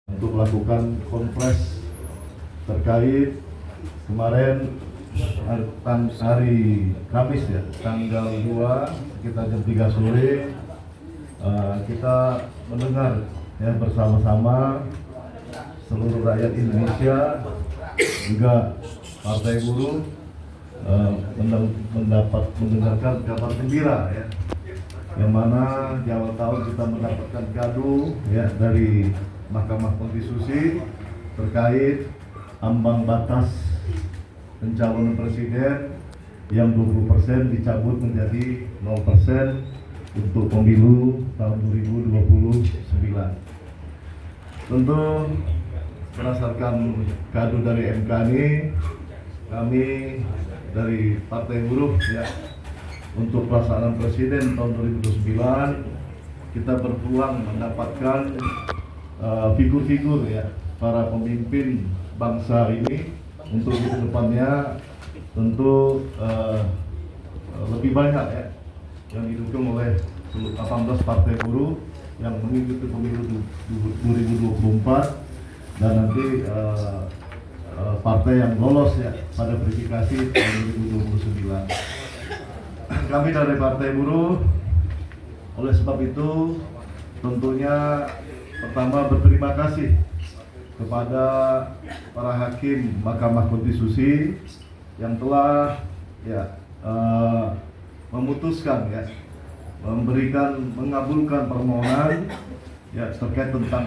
untuk melakukan konferensi terkait kemarin hari Kamis ya, tanggal 2 sekitar jam 3 sore kita mendengar ya bersama-sama seluruh rakyat Indonesia juga Partai Buruh mendengarkan kabar gembira ya, yang mana di awal tahun kita mendapatkan gaduh ya dari Mahkamah Konstitusi terkait ambang batas pencalonan presiden yang 20% dicabut menjadi 0% untuk pemilu tahun 2029. Tentu berdasarkan gaduh dari MK ini, kami dari Partai Buruh ya, untuk pelaksanaan presiden tahun 2029 kita berpeluang mendapatkan figur-figur ya para pemimpin bangsa ini untuk di depannya tentu lebih banyak ya yang didukung oleh 18 partai buruh yang mengikuti pemilu 2024 dan nanti partai yang lolos ya pada verifikasi tahun 2029. Kami dari Partai Buruh oleh sebab itu tentunya pertama berterima kasih kepada para hakim Mahkamah Konstitusi yang telah ya memutuskan ya mengabulkan permohonan ya terkait tentang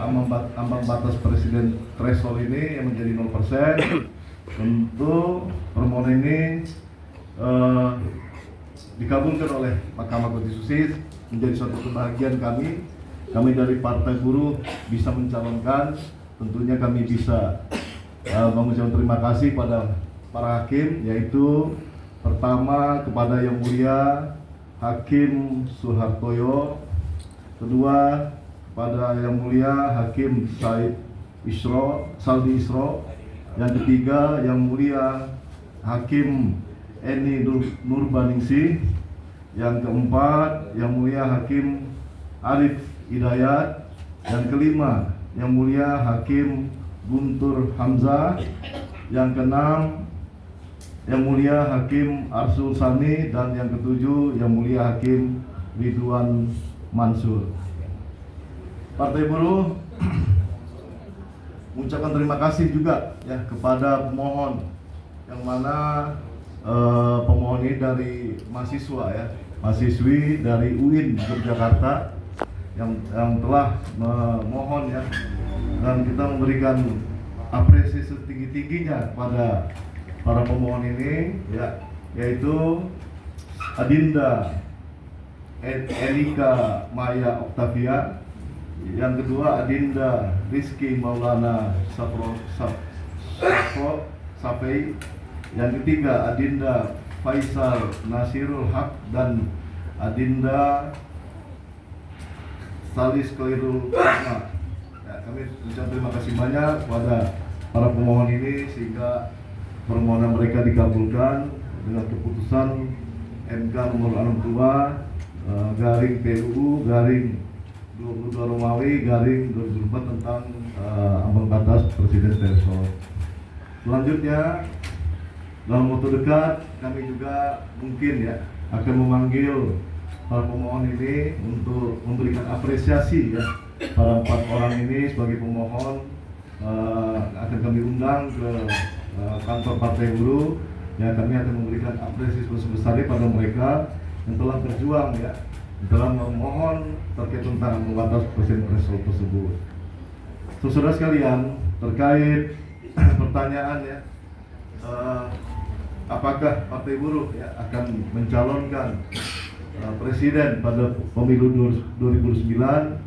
ambang batas presiden threshold ini yang menjadi 0%. Tentu permohonan ini dikabulkan oleh Mahkamah Konstitusi, menjadi suatu kebahagiaan kami dari Partai Buruh bisa mencalonkan. Tentunya kami bisa mengucapkan terima kasih pada para hakim, yaitu pertama kepada Yang Mulia Hakim Suhartoyo, kedua kepada Yang Mulia Hakim Saldi Isro, yang ketiga Yang Mulia Hakim Eni Nurbaningsih, yang keempat Yang Mulia Hakim Arif Hidayat, yang kelima Yang Mulia Hakim Guntur Hamzah, yang keenam Yang Mulia Hakim Arsul Sani, dan yang ketujuh Yang Mulia Hakim Ridwan Mansur. Partai Buruh mengucapkan terima kasih juga ya kepada pemohon, yang mana pemohon ini dari mahasiswa ya, mahasiswi dari UIN Yogyakarta yang telah memohon ya, dan kita memberikan apresiasi setinggi-tingginya kepada para pemohon ini ya, yaitu Adinda Elika Maya Oktavia, yang kedua Adinda Rizky Maulana Safei, yang ketiga Adinda Faisal Nasirul Haq, dan Adinda Salis Khairul Rahma. Ya, kami ucapkan terima kasih banyak kepada para pemohon ini sehingga permohonan mereka dikabulkan dengan keputusan MK nomor 62 garing PUU garing 22 Romawi garing 2004 tentang ambang batas presiden threshold. Selanjutnya dalam waktu dekat kami juga mungkin ya akan memanggil para pemohon ini untuk memberikan apresiasi ya para 4 orang ini sebagai pemohon. Akan kami undang ke kantor Partai Buruh ya, kami akan memberikan apresiasi sebesar-besarnya pada mereka yang telah berjuang ya dalam memohon terkait tentang ambang batas presiden threshold tersebut. Saudara sekalian, terkait pertanyaan ya, apakah Partai Buruh ya akan mencalonkan presiden pada pemilu 2009,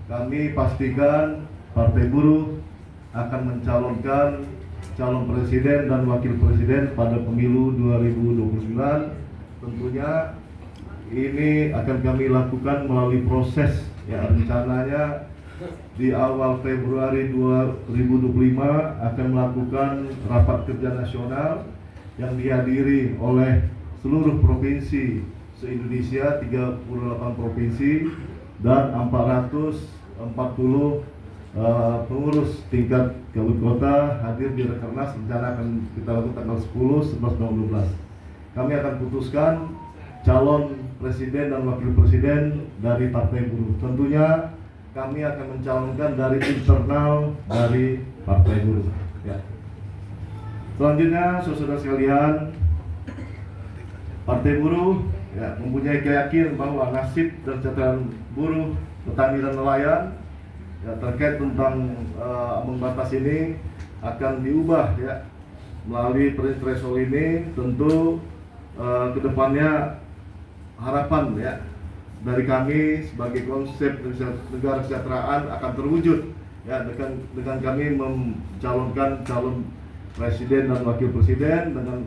kami pastikan Partai Buruh akan mencalonkan calon presiden dan wakil presiden pada pemilu 2029. Tentunya ini akan kami lakukan melalui proses ya, rencananya di awal Februari 2025 akan melakukan rapat kerja nasional yang dihadiri oleh seluruh provinsi se-Indonesia, 38 provinsi dan 440 pengurus tingkat kabupaten kota hadir di Rakernas. Rencana akan kita lakukan tanggal 10, 11, dan 12. Kami akan putuskan calon presiden dan wakil presiden dari Partai Buruh. Tentunya kami akan mencalonkan dari internal dari Partai Buruh. Ya. Selanjutnya, saudara sekalian, Partai Buruh ya, mempunyai keyakinan bahwa nasib dan kesejahteraan buruh, petani dan nelayan ya, terkait tentang ambang batas ini akan diubah ya melalui threshold ini. Tentu kedepannya harapan ya dari kami sebagai konsep negara kesejahteraan akan terwujud ya dengan kami mencalonkan calon presiden dan wakil presiden dengan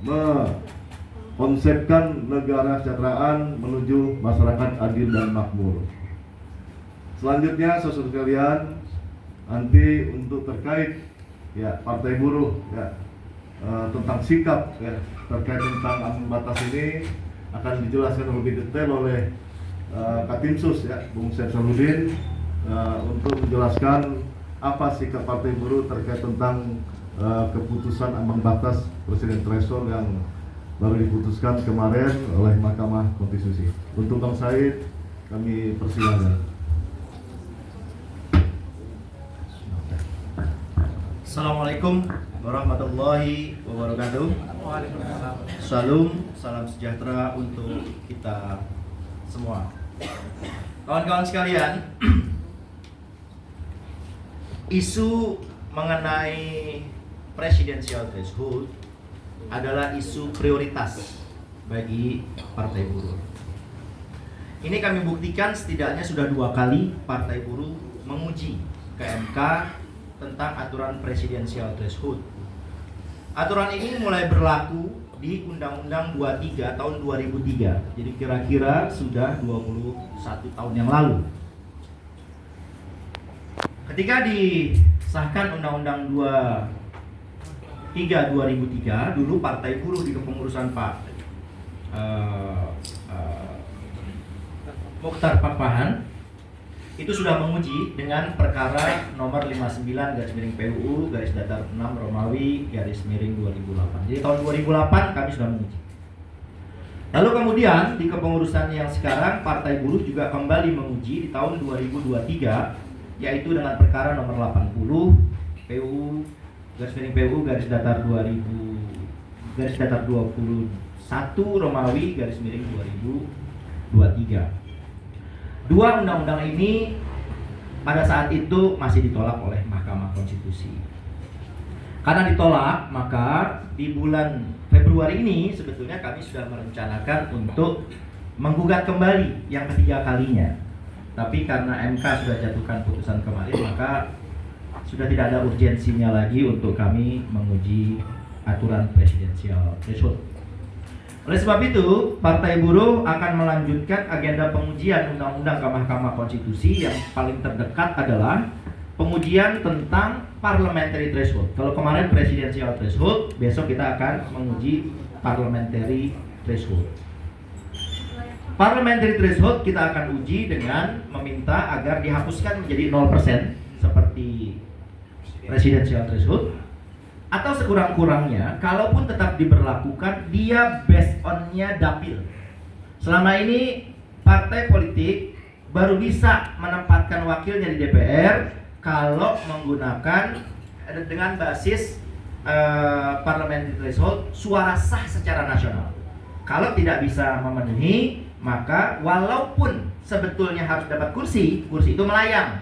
mengkonsepkan negara kesejahteraan menuju masyarakat adil dan makmur. Selanjutnya, saudara sekalian, nanti untuk terkait ya Partai Buruh ya tentang sikap ya terkait tentang ambang batas ini akan dijelaskan lebih detail oleh Katimsus ya Bung Syamsuddin untuk menjelaskan apa sikap Partai Buruh terkait tentang keputusan ambang batas presiden threshold yang baru diputuskan kemarin oleh Mahkamah Konstitusi. Untuk Bang Said, kami persilakan. Assalamualaikum warahmatullahi wabarakatuh. Salam sejahtera untuk kita semua. Kawan-kawan sekalian, isu mengenai presidensial threshold adalah isu prioritas bagi Partai Buruh. Ini kami buktikan setidaknya sudah 2 kali Partai Buruh menguji ke MK tentang aturan presidensial threshold. Aturan ini mulai berlaku di Undang-Undang 23 tahun 2003. Jadi kira-kira sudah 21 tahun yang lalu. Ketika disahkan Undang-Undang 23 2003, dulu Partai Buruh di kepengurusan Pak Mokhtar Papahan itu sudah menguji dengan perkara nomor 59/PUU _6 Romawi _2008. Jadi tahun 2008 kami sudah menguji. Lalu kemudian di kepengurusan yang sekarang Partai Buruh juga kembali menguji di tahun 2023, yaitu dengan perkara nomor 80 PUU _2021 Romawi _2023. Dua undang-undang ini pada saat itu masih ditolak oleh Mahkamah Konstitusi. Karena ditolak, maka di bulan Februari ini sebetulnya kami sudah merencanakan untuk menggugat kembali yang ketiga kalinya. Tapi karena MK sudah jatuhkan putusan kemarin, maka sudah tidak ada urgensinya lagi untuk kami menguji aturan presidensial threshold. Oleh sebab itu, Partai Buruh akan melanjutkan agenda pengujian undang-undang ke Mahkamah Konstitusi. Yang paling terdekat adalah pengujian tentang parliamentary threshold. Kalau kemarin presidensial threshold, besok kita akan menguji parliamentary threshold. Parliamentary threshold kita akan uji dengan meminta agar dihapuskan menjadi 0% seperti presidensial threshold, atau sekurang-kurangnya kalaupun tetap diberlakukan, dia based on-nya dapil. Selama ini partai politik baru bisa menempatkan wakilnya di DPR kalau menggunakan dengan basis parliamentary threshold suara sah secara nasional. Kalau tidak bisa memenuhi, maka walaupun sebetulnya harus dapat kursi itu melayang.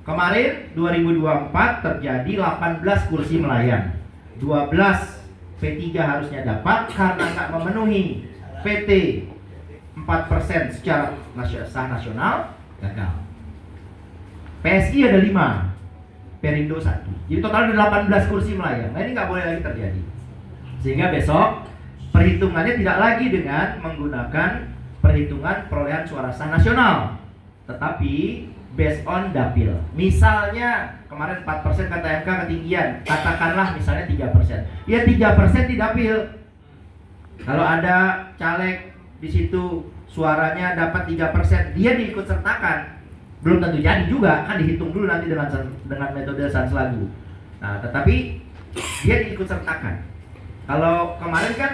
Kemarin 2024 terjadi 18 kursi melayang. 12 P3 harusnya dapat karena nggak memenuhi PT 4% secara sah nasional, gagal. PSI ada 5, Perindo 1. Jadi total ada 18 kursi melayang. Nah ini nggak boleh lagi terjadi. Sehingga besok perhitungannya tidak lagi dengan menggunakan perhitungan perolehan suara sah nasional, tetapi based on dapil. Misalnya kemarin 4% kata MK ketinggian, katakanlah misalnya 3%. Ya 3% di dapil. Kalau ada caleg di situ suaranya dapat 3%, dia diikut sertakan belum tentu jadi juga, kan dihitung dulu nanti dengan metode Sanslagu. Nah, tetapi dia diikut sertakan. Kalau kemarin kan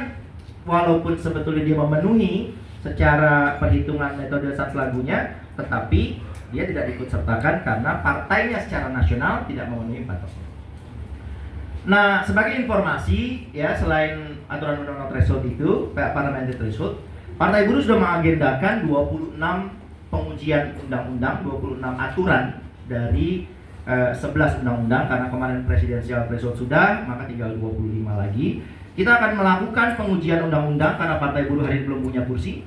walaupun sebetulnya dia memenuhi secara perhitungan metode Sanslagunya, tetapi dia tidak diikut sertakan karena partainya secara nasional tidak memenuhi 4%. Nah, sebagai informasi ya, selain aturan undang-undang threshold itu, parliamentary threshold, Partai Buruh sudah mengagendakan 26 pengujian undang-undang, 26 aturan dari 11 undang-undang, karena kemarin presidensial threshold sudah, maka tinggal 25 lagi. Kita akan melakukan pengujian undang-undang karena Partai Buruh hari ini belum punya kursi,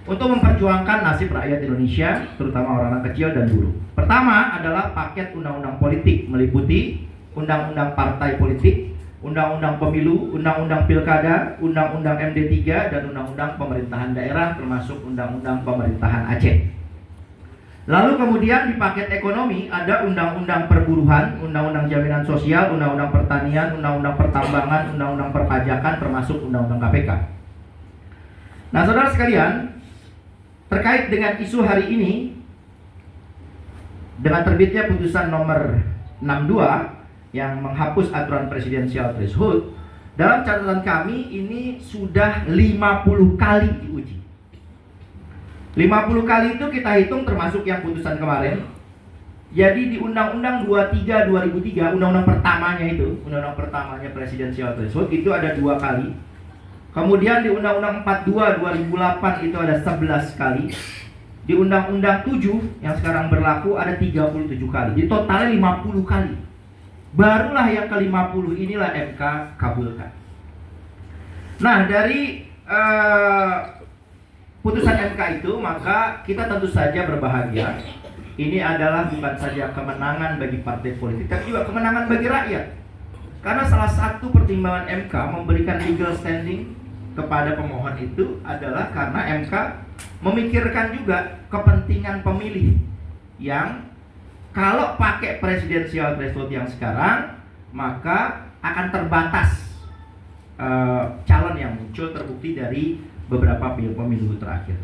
untuk memperjuangkan nasib rakyat Indonesia, terutama orang-orang kecil dan buruh. Pertama adalah paket undang-undang politik, meliputi undang-undang partai politik, undang-undang pemilu, undang-undang pilkada, undang-undang MD3, dan undang-undang pemerintahan daerah, termasuk undang-undang pemerintahan Aceh. Lalu kemudian di paket ekonomi ada undang-undang perburuhan, undang-undang jaminan sosial, undang-undang pertanian, undang-undang pertambangan, undang-undang perpajakan, termasuk undang-undang KPK. Nah, saudara sekalian, terkait dengan isu hari ini, dengan terbitnya putusan nomor 62 yang menghapus aturan presidensial threshold, dalam catatan kami ini sudah 50 kali diuji. 50 kali itu kita hitung termasuk yang putusan kemarin. Jadi di Undang-Undang 23 2003, undang-undang pertamanya itu, undang-undang pertamanya presidensial threshold itu ada 2 kali. Kemudian di Undang-Undang 42 2008 itu ada 11 kali. Di Undang-Undang 7 yang sekarang berlaku ada 37 kali. Jadi totalnya 50 kali. Barulah yang ke-50 inilah MK kabulkan. Nah, dari putusan MK itu, maka kita tentu saja berbahagia. Ini adalah bukan saja kemenangan bagi partai politik, tapi juga kemenangan bagi rakyat. Karena salah satu pertimbangan MK memberikan legal standing kepada pemohon itu adalah karena MK memikirkan juga kepentingan pemilih yang kalau pakai presidensial threshold yang sekarang, maka akan terbatas calon yang muncul, terbukti dari beberapa pemilu terakhir.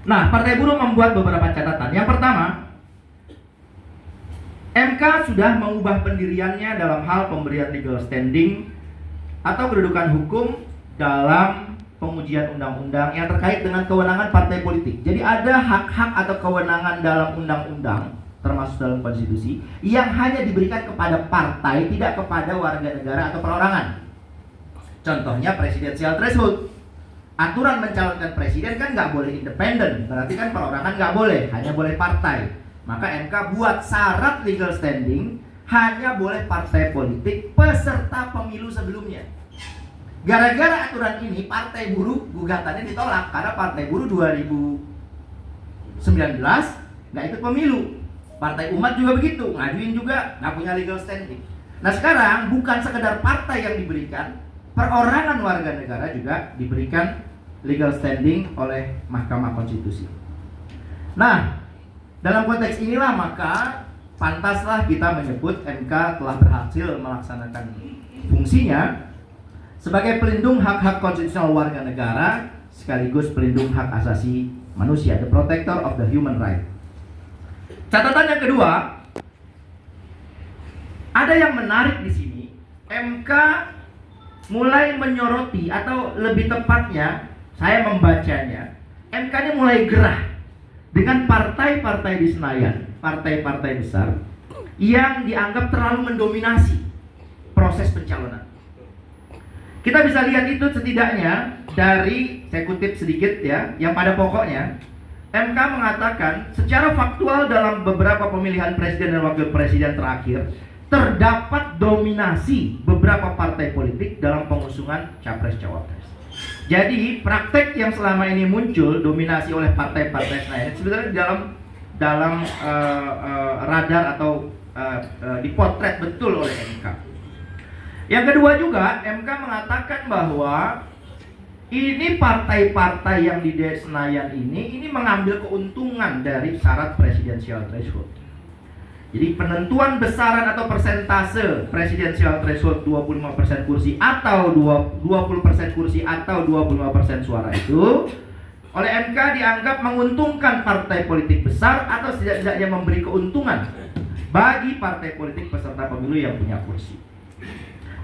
Nah, Partai Buruh membuat beberapa catatan. Yang pertama, MK sudah mengubah pendiriannya dalam hal pemberian legal standing atau kedudukan hukum dalam pengujian undang-undang yang terkait dengan kewenangan partai politik. Jadi ada hak-hak atau kewenangan dalam undang-undang, termasuk dalam konstitusi, yang hanya diberikan kepada partai, tidak kepada warga negara atau perorangan. Contohnya presidensial threshold. Aturan mencalonkan presiden kan nggak boleh independen, berarti kan perorangan nggak boleh, hanya boleh partai. Maka MK buat syarat legal standing hanya boleh partai politik peserta pemilu sebelumnya. Gara-gara aturan ini, Partai Buruh gugatannya ditolak karena Partai Buruh 2019 nggak ikut pemilu. Partai Umat juga begitu, ngajuin juga, nggak punya legal standing. Nah, sekarang bukan sekedar partai yang diberikan, perorangan warga negara juga diberikan legal standing oleh Mahkamah Konstitusi. Nah, dalam konteks inilah maka pantaslah kita menyebut MK telah berhasil melaksanakan fungsinya sebagai pelindung hak-hak konstitusional warga negara sekaligus pelindung hak asasi manusia, the protector of the human right. Catatan yang kedua, ada yang menarik di sini. MK mulai menyoroti, atau lebih tepatnya saya membacanya, MK ini mulai gerah dengan partai-partai di Senayan, partai-partai besar yang dianggap terlalu mendominasi proses pencalonan. Kita bisa lihat itu setidaknya dari, saya kutip sedikit ya, yang pada pokoknya MK mengatakan secara faktual dalam beberapa pemilihan presiden dan wakil presiden terakhir terdapat dominasi beberapa partai politik dalam pengusungan capres-cawapres. Jadi praktek yang selama ini muncul dominasi oleh partai-partai lain sebenarnya dalam radar atau dipotret betul oleh MK. Yang kedua juga MK mengatakan bahwa ini partai-partai yang di Senayan ini mengambil keuntungan dari syarat presidensial threshold. Jadi penentuan besaran atau persentase presidensial threshold 25% kursi atau 20% kursi atau 25% suara itu oleh MK dianggap menguntungkan partai politik besar atau setidaknya memberi keuntungan bagi partai politik peserta pemilu yang punya kursi.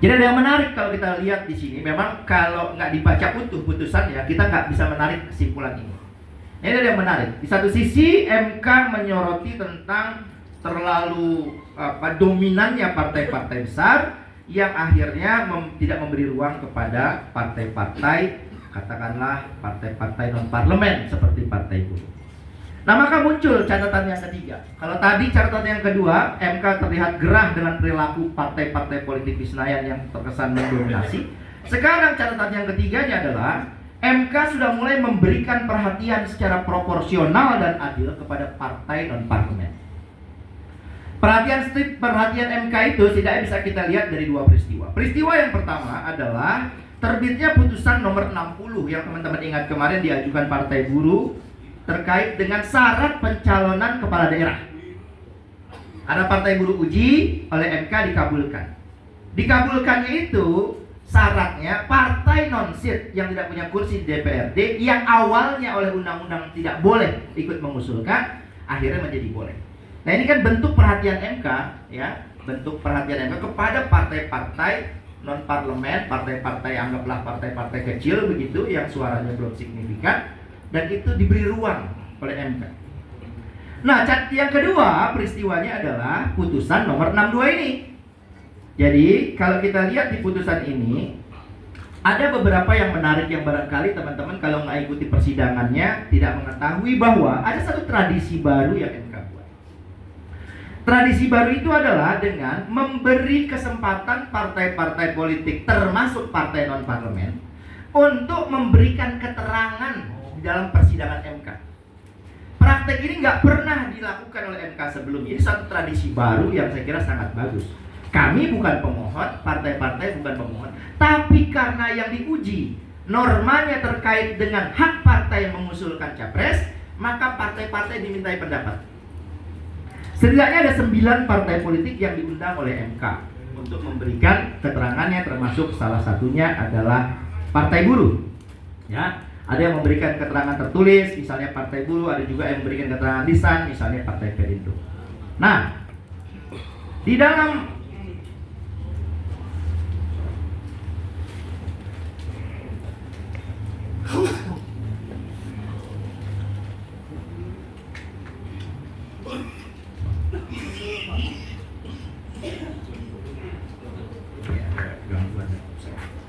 Jadi ada yang menarik kalau kita lihat di sini. Memang kalau nggak dibaca utuh putusannya, kita nggak bisa menarik kesimpulan ini. Ini ada yang menarik. Di satu sisi MK menyoroti tentang terlalu dominannya partai-partai besar yang akhirnya tidak memberi ruang kepada partai-partai, katakanlah partai-partai non parlemen seperti partai buruh. Nah, maka muncul catatan yang ketiga. Kalau tadi catatan yang kedua, MK terlihat gerah dengan perilaku partai-partai politik di Senayan yang terkesan mendominasi. Sekarang catatan yang ketiganya adalah MK sudah mulai memberikan perhatian secara proporsional dan adil kepada partai non parlemen. Perhatian MK itu tidak bisa kita lihat dari dua peristiwa. Peristiwa yang pertama adalah terbitnya putusan nomor 60 yang teman-teman ingat kemarin diajukan Partai Buruh terkait dengan syarat pencalonan kepala daerah. Ada Partai Buruh uji, oleh MK dikabulkan. Dikabulkannya itu syaratnya partai non-sit yang tidak punya kursi di DPRD yang awalnya oleh undang-undang tidak boleh ikut mengusulkan, akhirnya menjadi boleh. Nah, ini kan bentuk perhatian MK, ya, bentuk perhatian MK kepada partai-partai non parlemen, partai-partai anggaplah partai-partai kecil begitu yang suaranya belum signifikan, dan itu diberi ruang oleh MK. Nah, yang kedua peristiwanya adalah putusan nomor 62 ini. Jadi kalau kita lihat di putusan ini ada beberapa yang menarik yang barangkali teman-teman kalau nggak ikuti persidangannya tidak mengetahui bahwa ada satu tradisi baru yang MK buat. Tradisi baru itu adalah dengan memberi kesempatan partai-partai politik termasuk partai non parlemen untuk memberikan keterangan di dalam persidangan MK. Praktek ini nggak pernah dilakukan oleh MK sebelumnya. Ini satu tradisi baru yang saya kira sangat bagus. Kami bukan pemohon, partai-partai bukan pemohon, tapi karena yang diuji normanya terkait dengan hak partai yang mengusulkan capres, maka partai-partai dimintai pendapat. Setidaknya ada 9 partai politik yang diundang oleh MK untuk memberikan keterangannya, termasuk salah satunya adalah Partai Buruh. Ya, ada yang memberikan keterangan tertulis, misalnya Partai Buruh, ada juga yang memberikan keterangan lisan, misalnya Partai Perindo. Nah, di dalam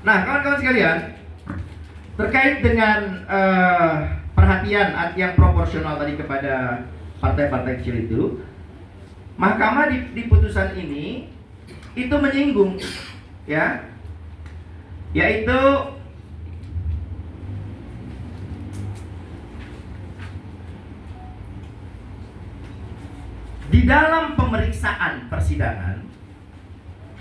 Nah, kawan-kawan sekalian, terkait dengan perhatian yang proporsional tadi kepada partai-partai kecil itu, Mahkamah di putusan ini itu menyinggung, ya, yaitu di dalam pemeriksaan persidangan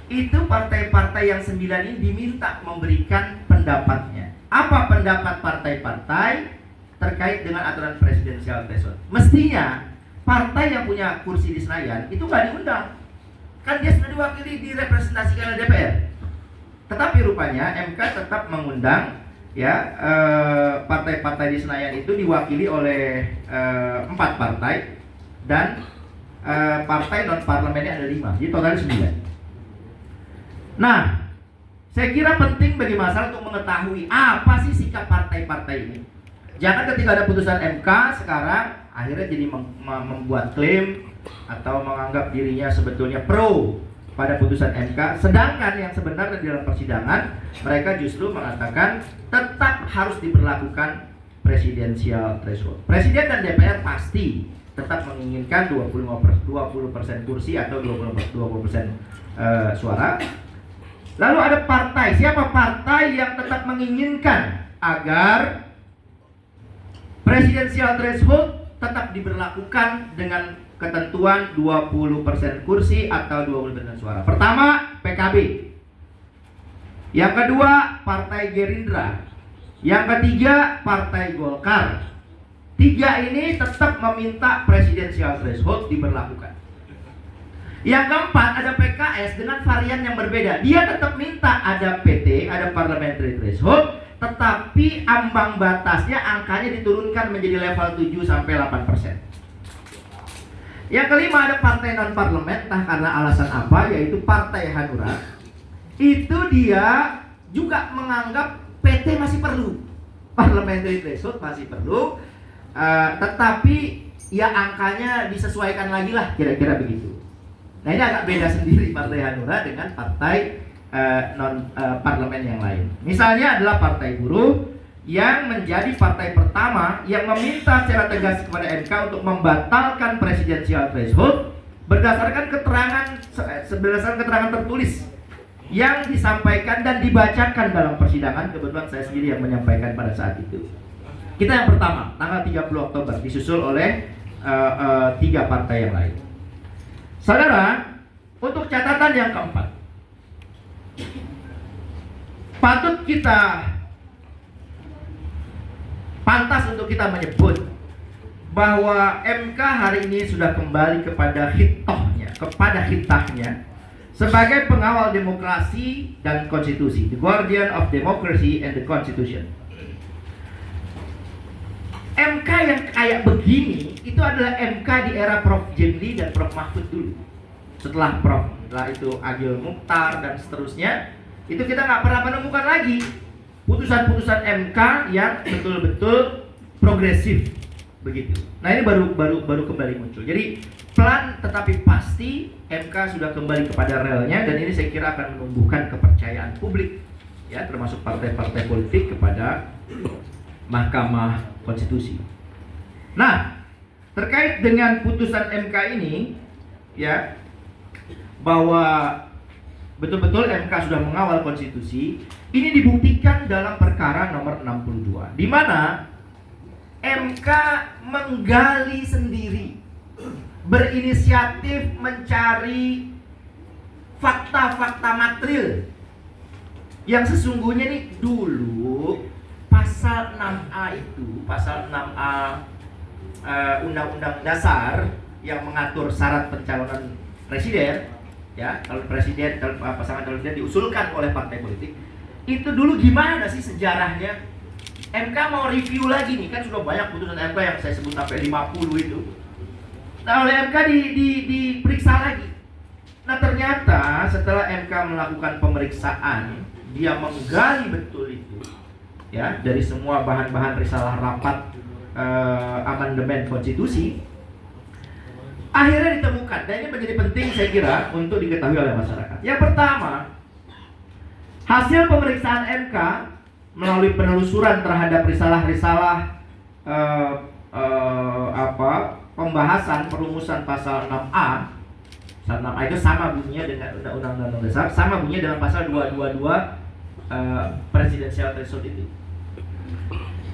itu partai-partai yang 9 ini diminta memberikan pendapatnya. Apa pendapat partai-partai terkait dengan aturan presidensial threshold? Mestinya partai yang punya kursi di Senayan itu nggak diundang, kan dia sudah diwakili direpresentasikan oleh DPR. Tetapi rupanya MK tetap mengundang, ya, partai-partai di Senayan itu diwakili oleh 4 partai dan partai non parlemennya ada 5, jadi totalnya 9. Nah, saya kira penting bagi masyarakat untuk mengetahui apa sih sikap partai-partai ini. Jangan ketika ada putusan MK sekarang akhirnya jadi membuat klaim atau menganggap dirinya sebetulnya pro pada putusan MK, sedangkan yang sebenarnya di dalam persidangan mereka justru mengatakan tetap harus diberlakukan presidensial threshold. Presiden dan DPR pasti tetap menginginkan 20% kursi atau 20% suara. Lalu ada partai, siapa partai yang tetap menginginkan agar presidensial threshold tetap diberlakukan dengan ketentuan 20% kursi atau 20% suara. Pertama, PKB. Yang kedua, Partai Gerindra. Yang ketiga, Partai Golkar. 3 ini tetap meminta presidensial threshold diberlakukan. Yang keempat ada PKS dengan varian yang berbeda. Dia tetap minta ada PT, ada parliamentary threshold, tetapi ambang batasnya angkanya diturunkan menjadi level 7 sampai 8%. Yang kelima ada partai non parlemen, entah karena alasan apa, yaitu Partai Hanura. Itu dia juga menganggap PT masih perlu, parliamentary threshold masih perlu, tetapi ya angkanya disesuaikan lagi lah, kira-kira begitu. Nah ini agak beda sendiri Partai Hanura dengan partai non parlemen yang lain. Misalnya adalah Partai Buruh yang menjadi partai pertama yang meminta secara tegas kepada MK untuk membatalkan presidensial threshold berdasarkan keterangan tertulis yang disampaikan dan dibacakan dalam persidangan. Kebetulan saya sendiri yang menyampaikan pada saat itu. Kita yang pertama, tanggal 30 Oktober, disusul oleh 3 partai yang lain. Saudara, untuk catatan yang keempat, patut kita pantas untuk kita menyebut bahwa MK hari ini sudah kembali kepada hitahnya sebagai pengawal demokrasi dan konstitusi, the guardian of democracy and the constitution. MK yang kayak begini itu adalah MK di era Prof. Jimli dan Prof. Mahfud dulu. Setelah itu Agil Mukhtar dan seterusnya, itu kita nggak pernah menemukan lagi putusan-putusan MK yang betul-betul progresif begitu. Nah ini baru kembali muncul. Jadi pelan tetapi pasti MK sudah kembali kepada relnya, dan ini saya kira akan menumbuhkan kepercayaan publik, ya, termasuk partai-partai politik kepada Mahkamah Konstitusi. Nah, terkait dengan putusan MK ini, ya, bahwa betul-betul MK sudah mengawal konstitusi, ini dibuktikan dalam perkara nomor 62, di mana MK menggali sendiri, berinisiatif mencari fakta-fakta material yang sesungguhnya nih dulu pasal 6A itu, pasal 6A Undang-Undang Dasar yang mengatur syarat pencalonan presiden, ya, kalau pasangan calon presiden diusulkan oleh partai politik, itu dulu gimana sih sejarahnya? MK mau review lagi nih, kan sudah banyak putusan MK yang saya sebut sampai 50 itu. Nah, oleh MK diperiksa lagi. Nah, ternyata setelah MK melakukan pemeriksaan, dia menggali betul itu, ya, dari semua bahan-bahan risalah rapat amandemen konstitusi, akhirnya ditemukan, dan ini menjadi penting saya kira untuk diketahui oleh masyarakat. Yang pertama, hasil pemeriksaan MK melalui penelusuran terhadap risalah-risalah pembahasan perumusan pasal 6A. Pasal 6A itu sama bunyinya dengan Undang-Undang Dasar, sama bunyinya dalam pasal 222 presidensial threshold itu.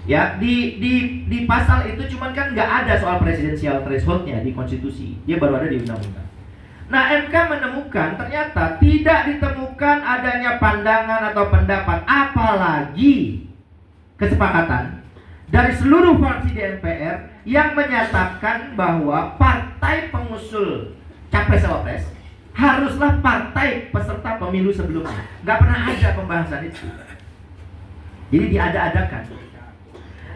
Ya, di pasal itu cuman kan nggak ada soal presidensial thresholdnya di konstitusi, dia baru ada di undang-undang. Nah, MK menemukan ternyata tidak ditemukan adanya pandangan atau pendapat, apalagi kesepakatan dari seluruh fraksi di MPR yang menyatakan bahwa partai pengusul capres-cawapres haruslah partai peserta pemilu sebelumnya. Nggak pernah ada pembahasan itu. Jadi diada-adakan.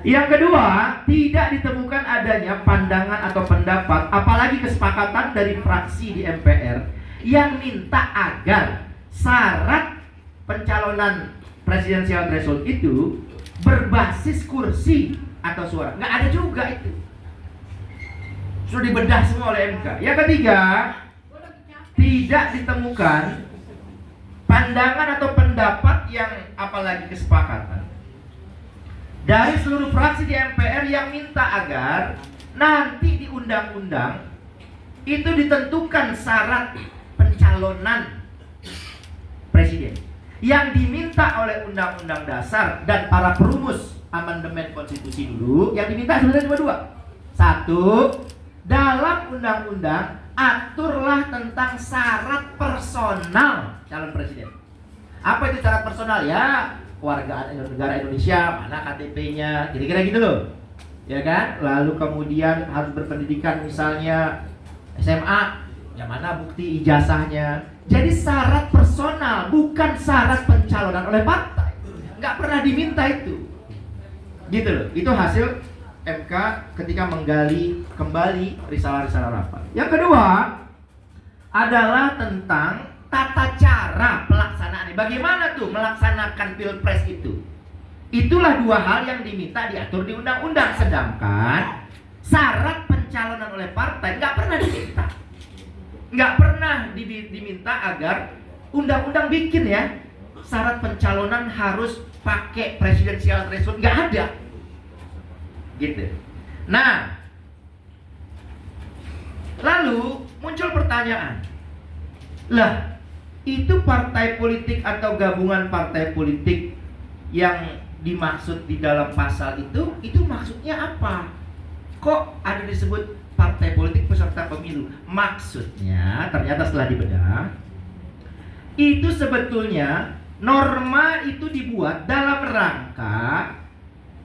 Yang kedua, tidak ditemukan adanya pandangan atau pendapat, apalagi kesepakatan dari fraksi di MPR yang minta agar syarat pencalonan presidensial threshold itu berbasis kursi atau suara. Nggak ada juga itu. Sudah dibedah semua oleh MK. Yang ketiga, tidak ditemukan pandangan atau pendapat yang apalagi kesepakatan dari seluruh fraksi di MPR yang minta agar nanti di undang-undang itu ditentukan syarat pencalonan presiden yang diminta oleh Undang-Undang Dasar dan para perumus amandemen konstitusi dulu. Yang diminta sebenarnya cuma dua. Satu, dalam undang-undang aturlah tentang syarat personal calon presiden. Apa itu syarat personal? Ya, kewargaan negara Indonesia, mana KTP-nya, kira-kira gitu loh, ya kan? Lalu kemudian harus berpendidikan misalnya SMA, yang mana bukti ijazahnya. Jadi syarat personal, bukan syarat pencalonan oleh partai. nggak pernah diminta itu. Gitu loh. Itu hasil MK ketika menggali kembali risalah-risalah rapat. Yang kedua adalah tentang tata cara pelaksanaan. Bagaimana tuh melaksanakan pilpres itu? Itulah dua hal yang diminta diatur di undang-undang, sedangkan syarat pencalonan oleh partai nggak pernah diminta. Nggak pernah diminta agar undang-undang bikin ya syarat pencalonan harus pakai presidensial threshold, nggak ada. Gitu. Nah, lalu muncul pertanyaan, lah itu partai politik atau gabungan partai politik yang dimaksud di dalam pasal itu maksudnya apa? Kok ada disebut partai politik peserta pemilu? Maksudnya ternyata setelah dibedah, itu sebetulnya norma itu dibuat dalam rangka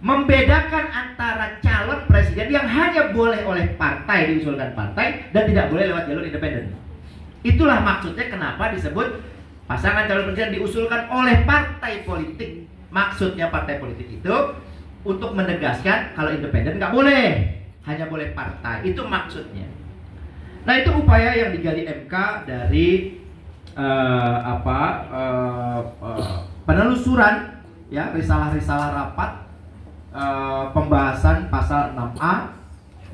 membedakan antara calon presiden yang hanya boleh oleh partai, diusulkan partai, dan tidak boleh lewat jalur independen. Itulah maksudnya kenapa disebut pasangan calon presiden diusulkan oleh partai politik. Maksudnya partai politik itu untuk menegaskan kalau independen nggak boleh, hanya boleh partai. Itu maksudnya. Nah, itu upaya yang digali MK dari penelusuran ya risalah-risalah rapat pembahasan pasal 6A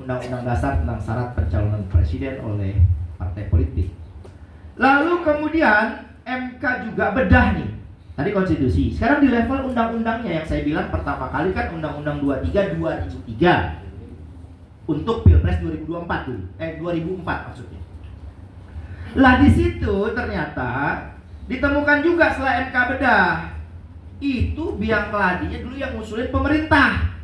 Undang-Undang Dasar tentang syarat pencalonan presiden oleh partai politik. Lalu kemudian MK juga bedah nih. Tadi konstitusi, sekarang di level undang-undangnya yang saya bilang pertama kali kan Undang-Undang 23 2003 untuk Pilpres 2024 dulu. 2004 maksudnya. Lah di situ ternyata ditemukan juga setelah MK bedah, itu biang keladinya dulu yang ngusulin pemerintah.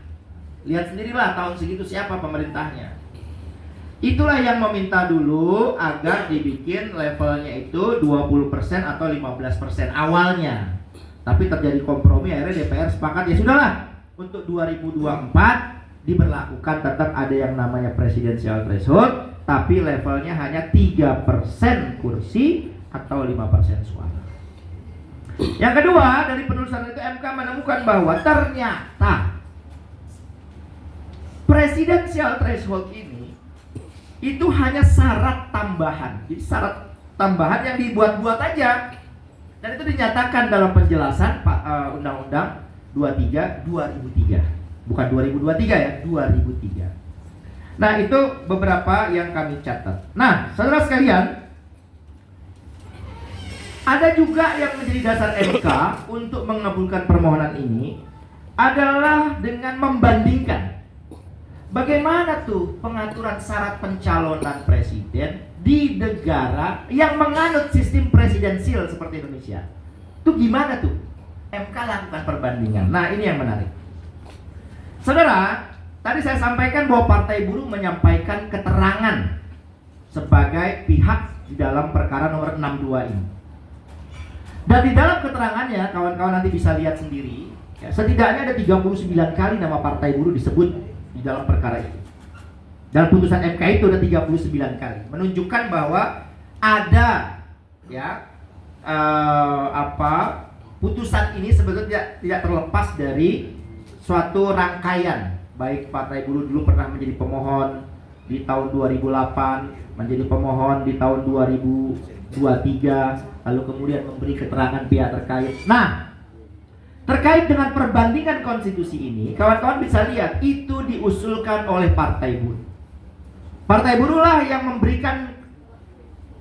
Lihat sendirilah tahun segitu siapa pemerintahnya. Itulah yang meminta dulu agar dibikin levelnya itu 20% atau 15% awalnya. Tapi terjadi kompromi, akhirnya DPR sepakat ya sudahlah, untuk 2024 diberlakukan tetap ada yang namanya presidensial threshold, tapi levelnya hanya 3% kursi atau 5% suara. Yang kedua, dari penelusuran itu MK menemukan bahwa ternyata presidensial threshold ini itu hanya syarat tambahan. Jadi syarat tambahan yang dibuat-buat aja. Dan itu dinyatakan dalam penjelasan Undang-Undang 23 2003. Bukan 2023 ya, 2003. Nah, itu beberapa yang kami catat. Nah, saudara sekalian, ada juga yang menjadi dasar MK untuk mengabulkan permohonan ini adalah dengan membandingkan bagaimana tuh pengaturan syarat pencalonan presiden di negara yang menganut sistem presidensial seperti Indonesia. Itu gimana tuh? MK lakukan perbandingan. Nah, ini yang menarik. Saudara, tadi saya sampaikan bahwa Partai Buruh menyampaikan keterangan sebagai pihak di dalam perkara nomor 62 ini. Dan di dalam keterangannya, kawan-kawan nanti bisa lihat sendiri, ya, setidaknya ada 39 kali nama Partai Buruh disebut di dalam perkara itu. Dalam putusan MK itu ada 39 kali, menunjukkan bahwa ada ya putusan ini sebetulnya tidak terlepas dari suatu rangkaian. Baik Partai Buruh dulu pernah menjadi pemohon di tahun 2008, menjadi pemohon di tahun 2023, lalu kemudian memberi keterangan pihak terkait. Nah, terkait dengan perbandingan konstitusi ini, kawan-kawan bisa lihat itu diusulkan oleh Partai Buruh. Partai Buruh lah yang memberikan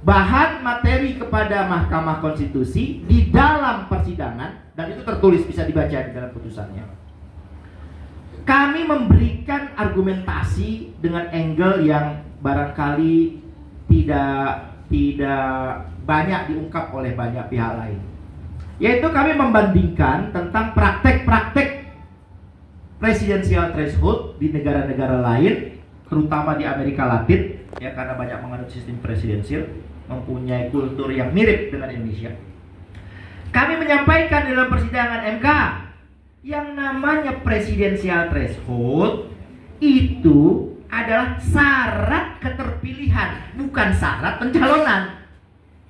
bahan materi kepada Mahkamah Konstitusi di dalam persidangan, dan itu tertulis bisa dibaca di dalam putusannya. Kami memberikan argumentasi dengan angle yang barangkali tidak banyak diungkap oleh banyak pihak lain. Yaitu kami membandingkan tentang praktek-praktek presidensial threshold di negara-negara lain, terutama di Amerika Latin, ya, karena banyak menganut sistem presidensial, mempunyai kultur yang mirip dengan Indonesia. Kami menyampaikan dalam persidangan MK yang namanya presidensial threshold itu adalah syarat keterpilihan, bukan syarat pencalonan.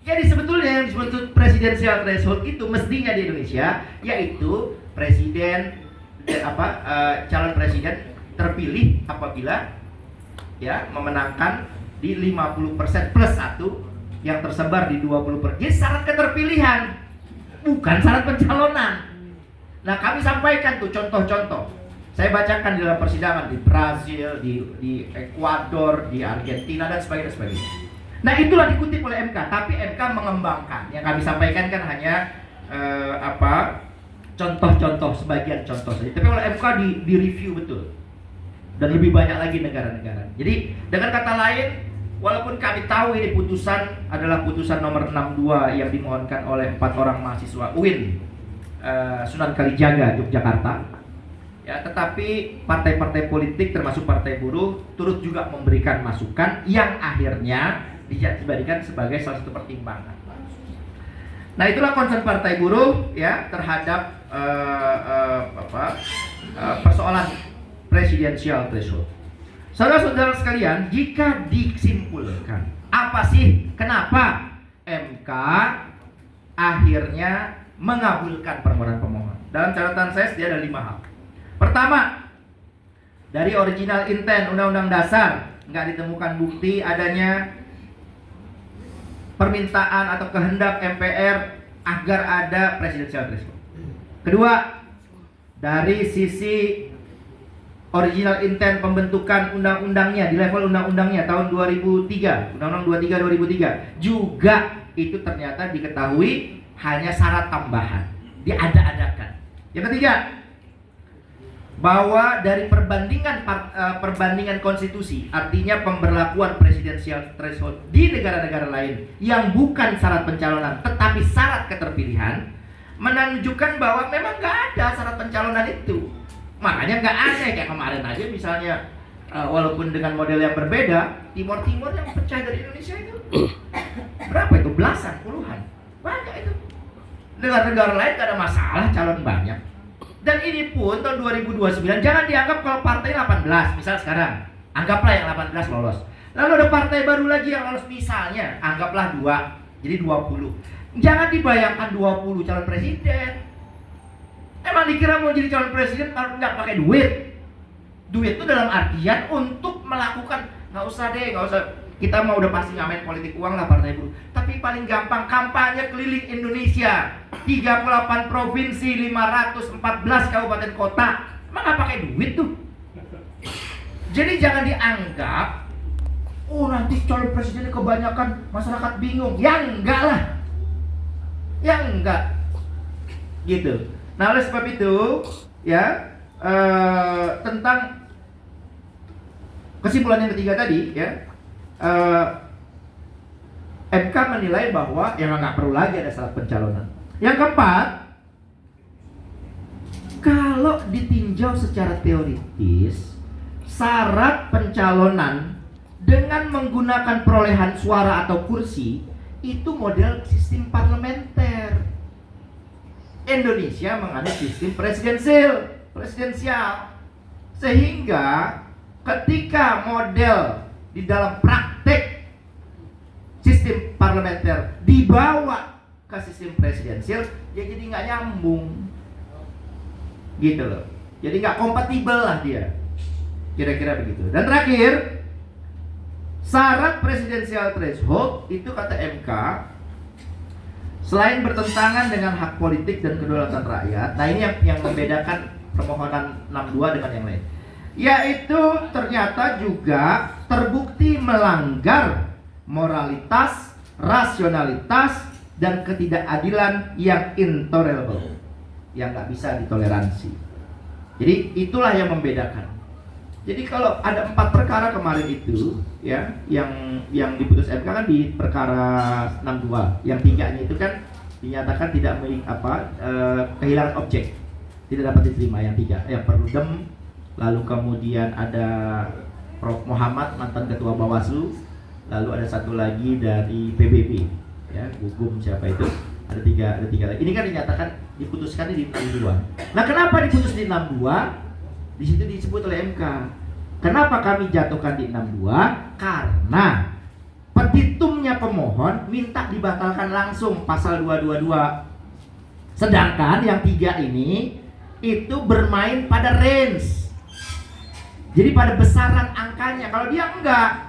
Jadi sebetulnya yang disebut presidensial threshold itu mestinya di Indonesia yaitu presiden calon presiden terpilih apabila ya memenangkan di 50% plus 1 yang tersebar di 20%. Jadi syarat keterpilihan, bukan syarat pencalonan. Nah, kami sampaikan tuh contoh-contoh. Saya bacakan di dalam persidangan di Brazil, di Ekuador, di Argentina dan sebagainya. Nah, itulah dikutip oleh MK, tapi MK mengembangkan. Yang kami sampaikan kan hanya contoh-contoh, sebagian contoh saja. Tapi oleh MK di review betul. Dan lebih banyak lagi negara-negara. Jadi dengan kata lain, walaupun kami tahu ini putusan adalah putusan nomor 62 yang dimohonkan oleh 4 orang mahasiswa UIN Sunan Kalijaga, Yogyakarta, ya, tetapi partai-partai politik termasuk Partai Buruh turut juga memberikan masukan yang akhirnya dijadikan sebagai salah satu pertimbangan. Nah, itulah concern Partai Buruh ya terhadap persoalan presidensial threshold. Saudara-saudara sekalian, jika disimpulkan, apa sih kenapa MK akhirnya mengabulkan permohonan pemohon? Dalam catatan saya dia ada 5 hal. Pertama, dari original intent Undang-Undang Dasar nggak ditemukan bukti adanya permintaan atau kehendak MPR agar ada presidensial threshold. Kedua, dari sisi original intent pembentukan undang-undangnya di level undang-undangnya tahun 2003, Undang-Undang 23 2003 juga itu ternyata diketahui hanya syarat tambahan, diada-adakan. Yang ketiga, bahwa dari perbandingan konstitusi, artinya pemberlakuan presidensial threshold di negara-negara lain yang bukan syarat pencalonan tetapi syarat keterpilihan, menunjukkan bahwa memang nggak ada syarat pencalonan itu. Makanya nggak aneh kayak kemarin aja misalnya, walaupun dengan model yang berbeda, Timur yang pecah dari Indonesia itu berapa itu? Belasan, puluhan, banyak itu. Negara-negara lain nggak ada masalah calon banyak. Dan ini pun tahun 2029 jangan dianggap kalau partai 18, misal sekarang anggaplah yang 18 lolos. Lalu ada partai baru lagi yang lolos, misalnya anggaplah 2, jadi 20. Jangan dibayangkan 20 calon presiden. Emang dikira mau jadi calon presiden nggak pakai duit? Duit itu dalam artian untuk melakukan, nggak usah kita mau udah pasti ngamen politik uang lah Partai Buruh. Tapi paling gampang kampanye keliling Indonesia, 38 provinsi, 514 kabupaten kota. Emang nggak pakai duit tuh? Jadi jangan dianggap, oh nanti calon presidennya kebanyakan masyarakat bingung. Ya enggak lah, ya enggak, gitu. Nah, oleh sebab itu, ya, tentang kesimpulan yang ketiga tadi, ya, MK menilai bahwa emang nggak perlu lagi ada syarat pencalonan. Yang keempat, kalau ditinjau secara teoritis, syarat pencalonan dengan menggunakan perolehan suara atau kursi itu model sistem parlementer. Indonesia menganut sistem presidensial, sehingga ketika model di dalam praktek sistem parlementer dibawa ke sistem presidensial, ya jadi nggak nyambung, gitu loh. Jadi nggak kompatibel lah dia, kira-kira begitu. Dan terakhir, syarat presidensial threshold itu kata MK, selain bertentangan dengan hak politik dan kedaulatan rakyat, nah ini yang membedakan permohonan 62 dengan yang lain, yaitu ternyata juga terbukti melanggar moralitas, rasionalitas, dan ketidakadilan yang intolerable, yang nggak bisa ditoleransi. Jadi itulah yang membedakan. Jadi kalau ada 4 perkara kemarin itu, ya, yang diputus MK kan di perkara 62, yang 3-nya itu kan dinyatakan tidak kehilangan objek, tidak dapat diterima. Yang 3, yang Perludem, lalu kemudian ada Prof Muhammad mantan ketua Bawaslu, lalu ada satu lagi dari PBB, ya, Gugum siapa itu, ada tiga lagi. Ini kan dinyatakan diputuskan di 62. Nah, kenapa diputus di 62? Di situ disebut oleh MK. Kenapa kami jatuhkan di 62? Karena petitumnya pemohon minta dibatalkan langsung pasal 222. Sedangkan yang 3 ini itu bermain pada range. Jadi pada besaran angkanya. Kalau dia enggak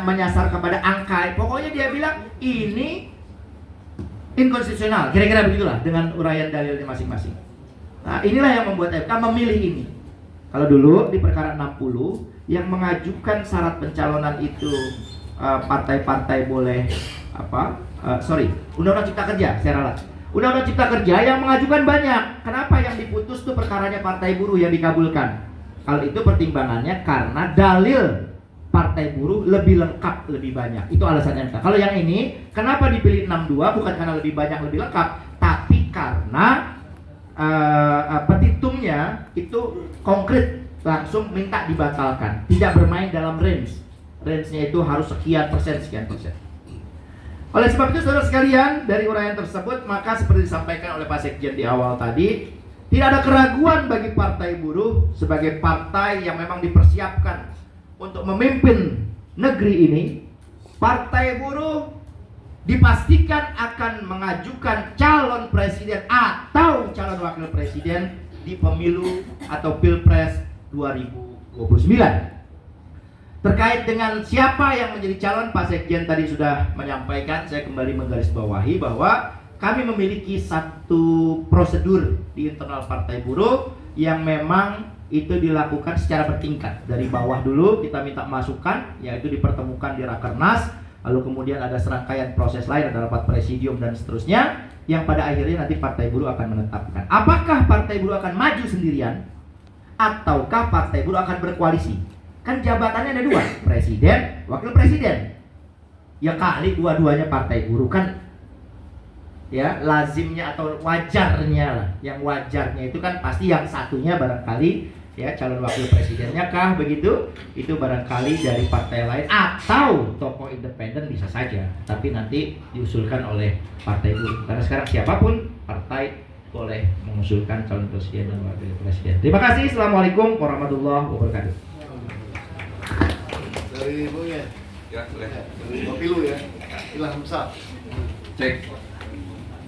menyasar kepada angka. Pokoknya dia bilang ini inkonstitusional. Kira-kira begitulah dengan uraian dalilnya masing-masing. Nah, inilah yang membuat MK memilih ini. Kalau dulu di perkara 60 yang mengajukan syarat pencalonan itu partai-partai boleh Undang-Undang Cipta Kerja, saya ralat. Undang-Undang Cipta Kerja yang mengajukan banyak. Kenapa yang diputus tuh perkaranya partai buruh yang dikabulkan? Kalau itu pertimbangannya karena dalil partai buruh lebih lengkap, lebih banyak. Itu alasan MK. Kalau yang ini, kenapa dipilih 62? Bukan karena lebih banyak, lebih lengkap, tapi karena petitumnya itu konkret, langsung minta dibatalkan. Tidak bermain dalam range. Range-nya itu harus sekian persen. Oleh sebab itu saudara sekalian, dari uraian tersebut maka seperti disampaikan oleh Pak Sekjen di awal tadi, tidak ada keraguan bagi partai buruh sebagai partai yang memang dipersiapkan untuk memimpin negeri ini. Partai buruh dipastikan akan mengajukan calon presiden atau calon wakil presiden di pemilu atau Pilpres 2029. Terkait dengan siapa yang menjadi calon, Pak Sekjen tadi sudah menyampaikan. Saya kembali menggarisbawahi bahwa kami memiliki satu prosedur di internal Partai Buruh yang memang itu dilakukan secara bertingkat. Dari bawah dulu kita minta masukan, yaitu dipertemukan di Rakernas, lalu kemudian ada serangkaian proses lain, ada rapat presidium dan seterusnya, yang pada akhirnya nanti Partai Buruh akan menetapkan apakah Partai Buruh akan maju sendirian ataukah Partai Buruh akan berkoalisi. Kan jabatannya ada 2, presiden, wakil presiden. Ya kali dua-duanya partai buruh kan, ya lazimnya atau wajarnya lah. Yang wajarnya itu kan pasti yang satunya barangkali ya calon wakil presidennya kah begitu, itu barangkali dari partai lain atau tokoh independen bisa saja. Tapi nanti diusulkan oleh partai buruh. Karena sekarang siapapun partai boleh mengusulkan calon presiden dan wakil presiden. Terima kasih. Assalamualaikum warahmatullahi wabarakatuh. Dari Bung ya? Ya, boleh. Dari Bapilu ya? Ilham Shah. Cek.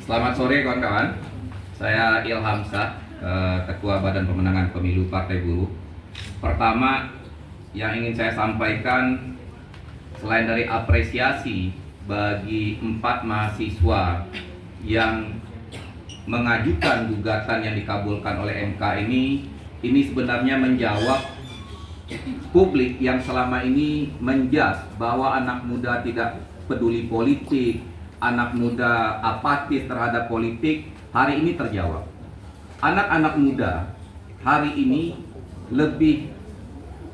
Selamat sore kawan-kawan. Saya Ilham Shah, Ketua Badan Pemenangan Pemilu Partai Buruh. Pertama, yang ingin saya sampaikan, selain dari apresiasi bagi 4 mahasiswa yang mengajukan gugatan yang dikabulkan oleh MK ini sebenarnya menjawab publik yang selama ini menjudge bahwa anak muda tidak peduli politik, anak muda apatis terhadap politik. Hari ini terjawab. Anak-anak muda hari ini lebih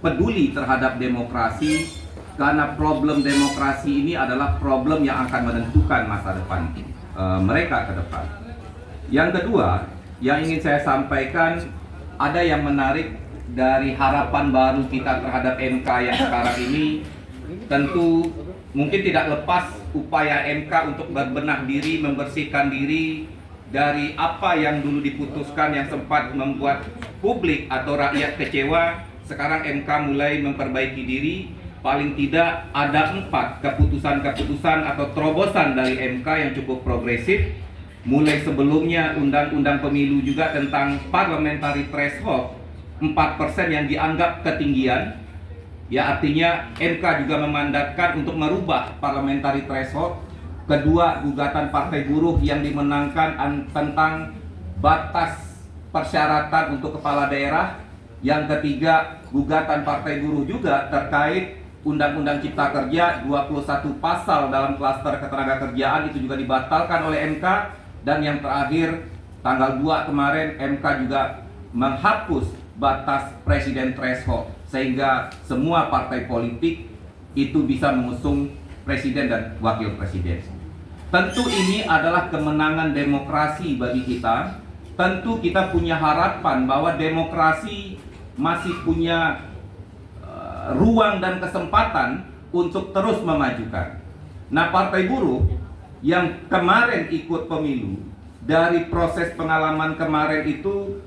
peduli terhadap demokrasi, karena problem demokrasi ini adalah problem yang akan menentukan masa depan mereka ke depan. Yang kedua, yang ingin saya sampaikan, ada yang menarik dari harapan baru kita terhadap MK yang sekarang ini. Tentu mungkin tidak lepas upaya MK untuk berbenah diri, membersihkan diri dari apa yang dulu diputuskan yang sempat membuat publik atau rakyat kecewa. Sekarang MK mulai memperbaiki diri. Paling tidak ada 4 keputusan-keputusan atau terobosan dari MK yang cukup progresif. Mulai sebelumnya undang-undang pemilu juga tentang parliamentary threshold 4% yang dianggap ketinggian. Ya, artinya MK juga memandatkan untuk merubah parliamentary threshold. Kedua, gugatan Partai Buruh yang dimenangkan tentang batas persyaratan untuk kepala daerah. Yang ketiga, gugatan Partai Buruh juga terkait Undang-Undang Cipta Kerja, 21 pasal dalam klaster ketenagakerjaan itu juga dibatalkan oleh MK. Dan yang terakhir, tanggal 2 kemarin MK juga menghapus batas presiden threshold, sehingga semua partai politik itu bisa mengusung presiden dan wakil presiden. Tentu ini adalah kemenangan demokrasi bagi kita. Tentu kita punya harapan bahwa demokrasi masih punya ruang dan kesempatan untuk terus memajukan. Nah, Partai Buruh yang kemarin ikut pemilu, dari proses pengalaman kemarin itu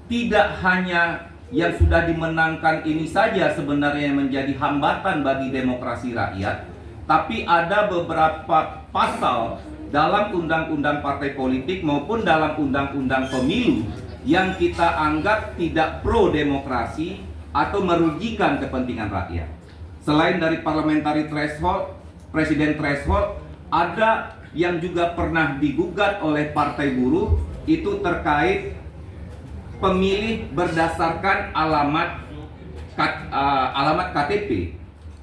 tidak hanya yang sudah dimenangkan ini saja sebenarnya menjadi hambatan bagi demokrasi rakyat, tapi ada beberapa pasal dalam undang-undang partai politik maupun dalam undang-undang pemilu yang kita anggap tidak pro demokrasi atau merugikan kepentingan rakyat. Selain dari parliamentary threshold, presiden threshold, ada yang juga pernah digugat oleh partai buruh, itu terkait pemilih berdasarkan alamat KTP.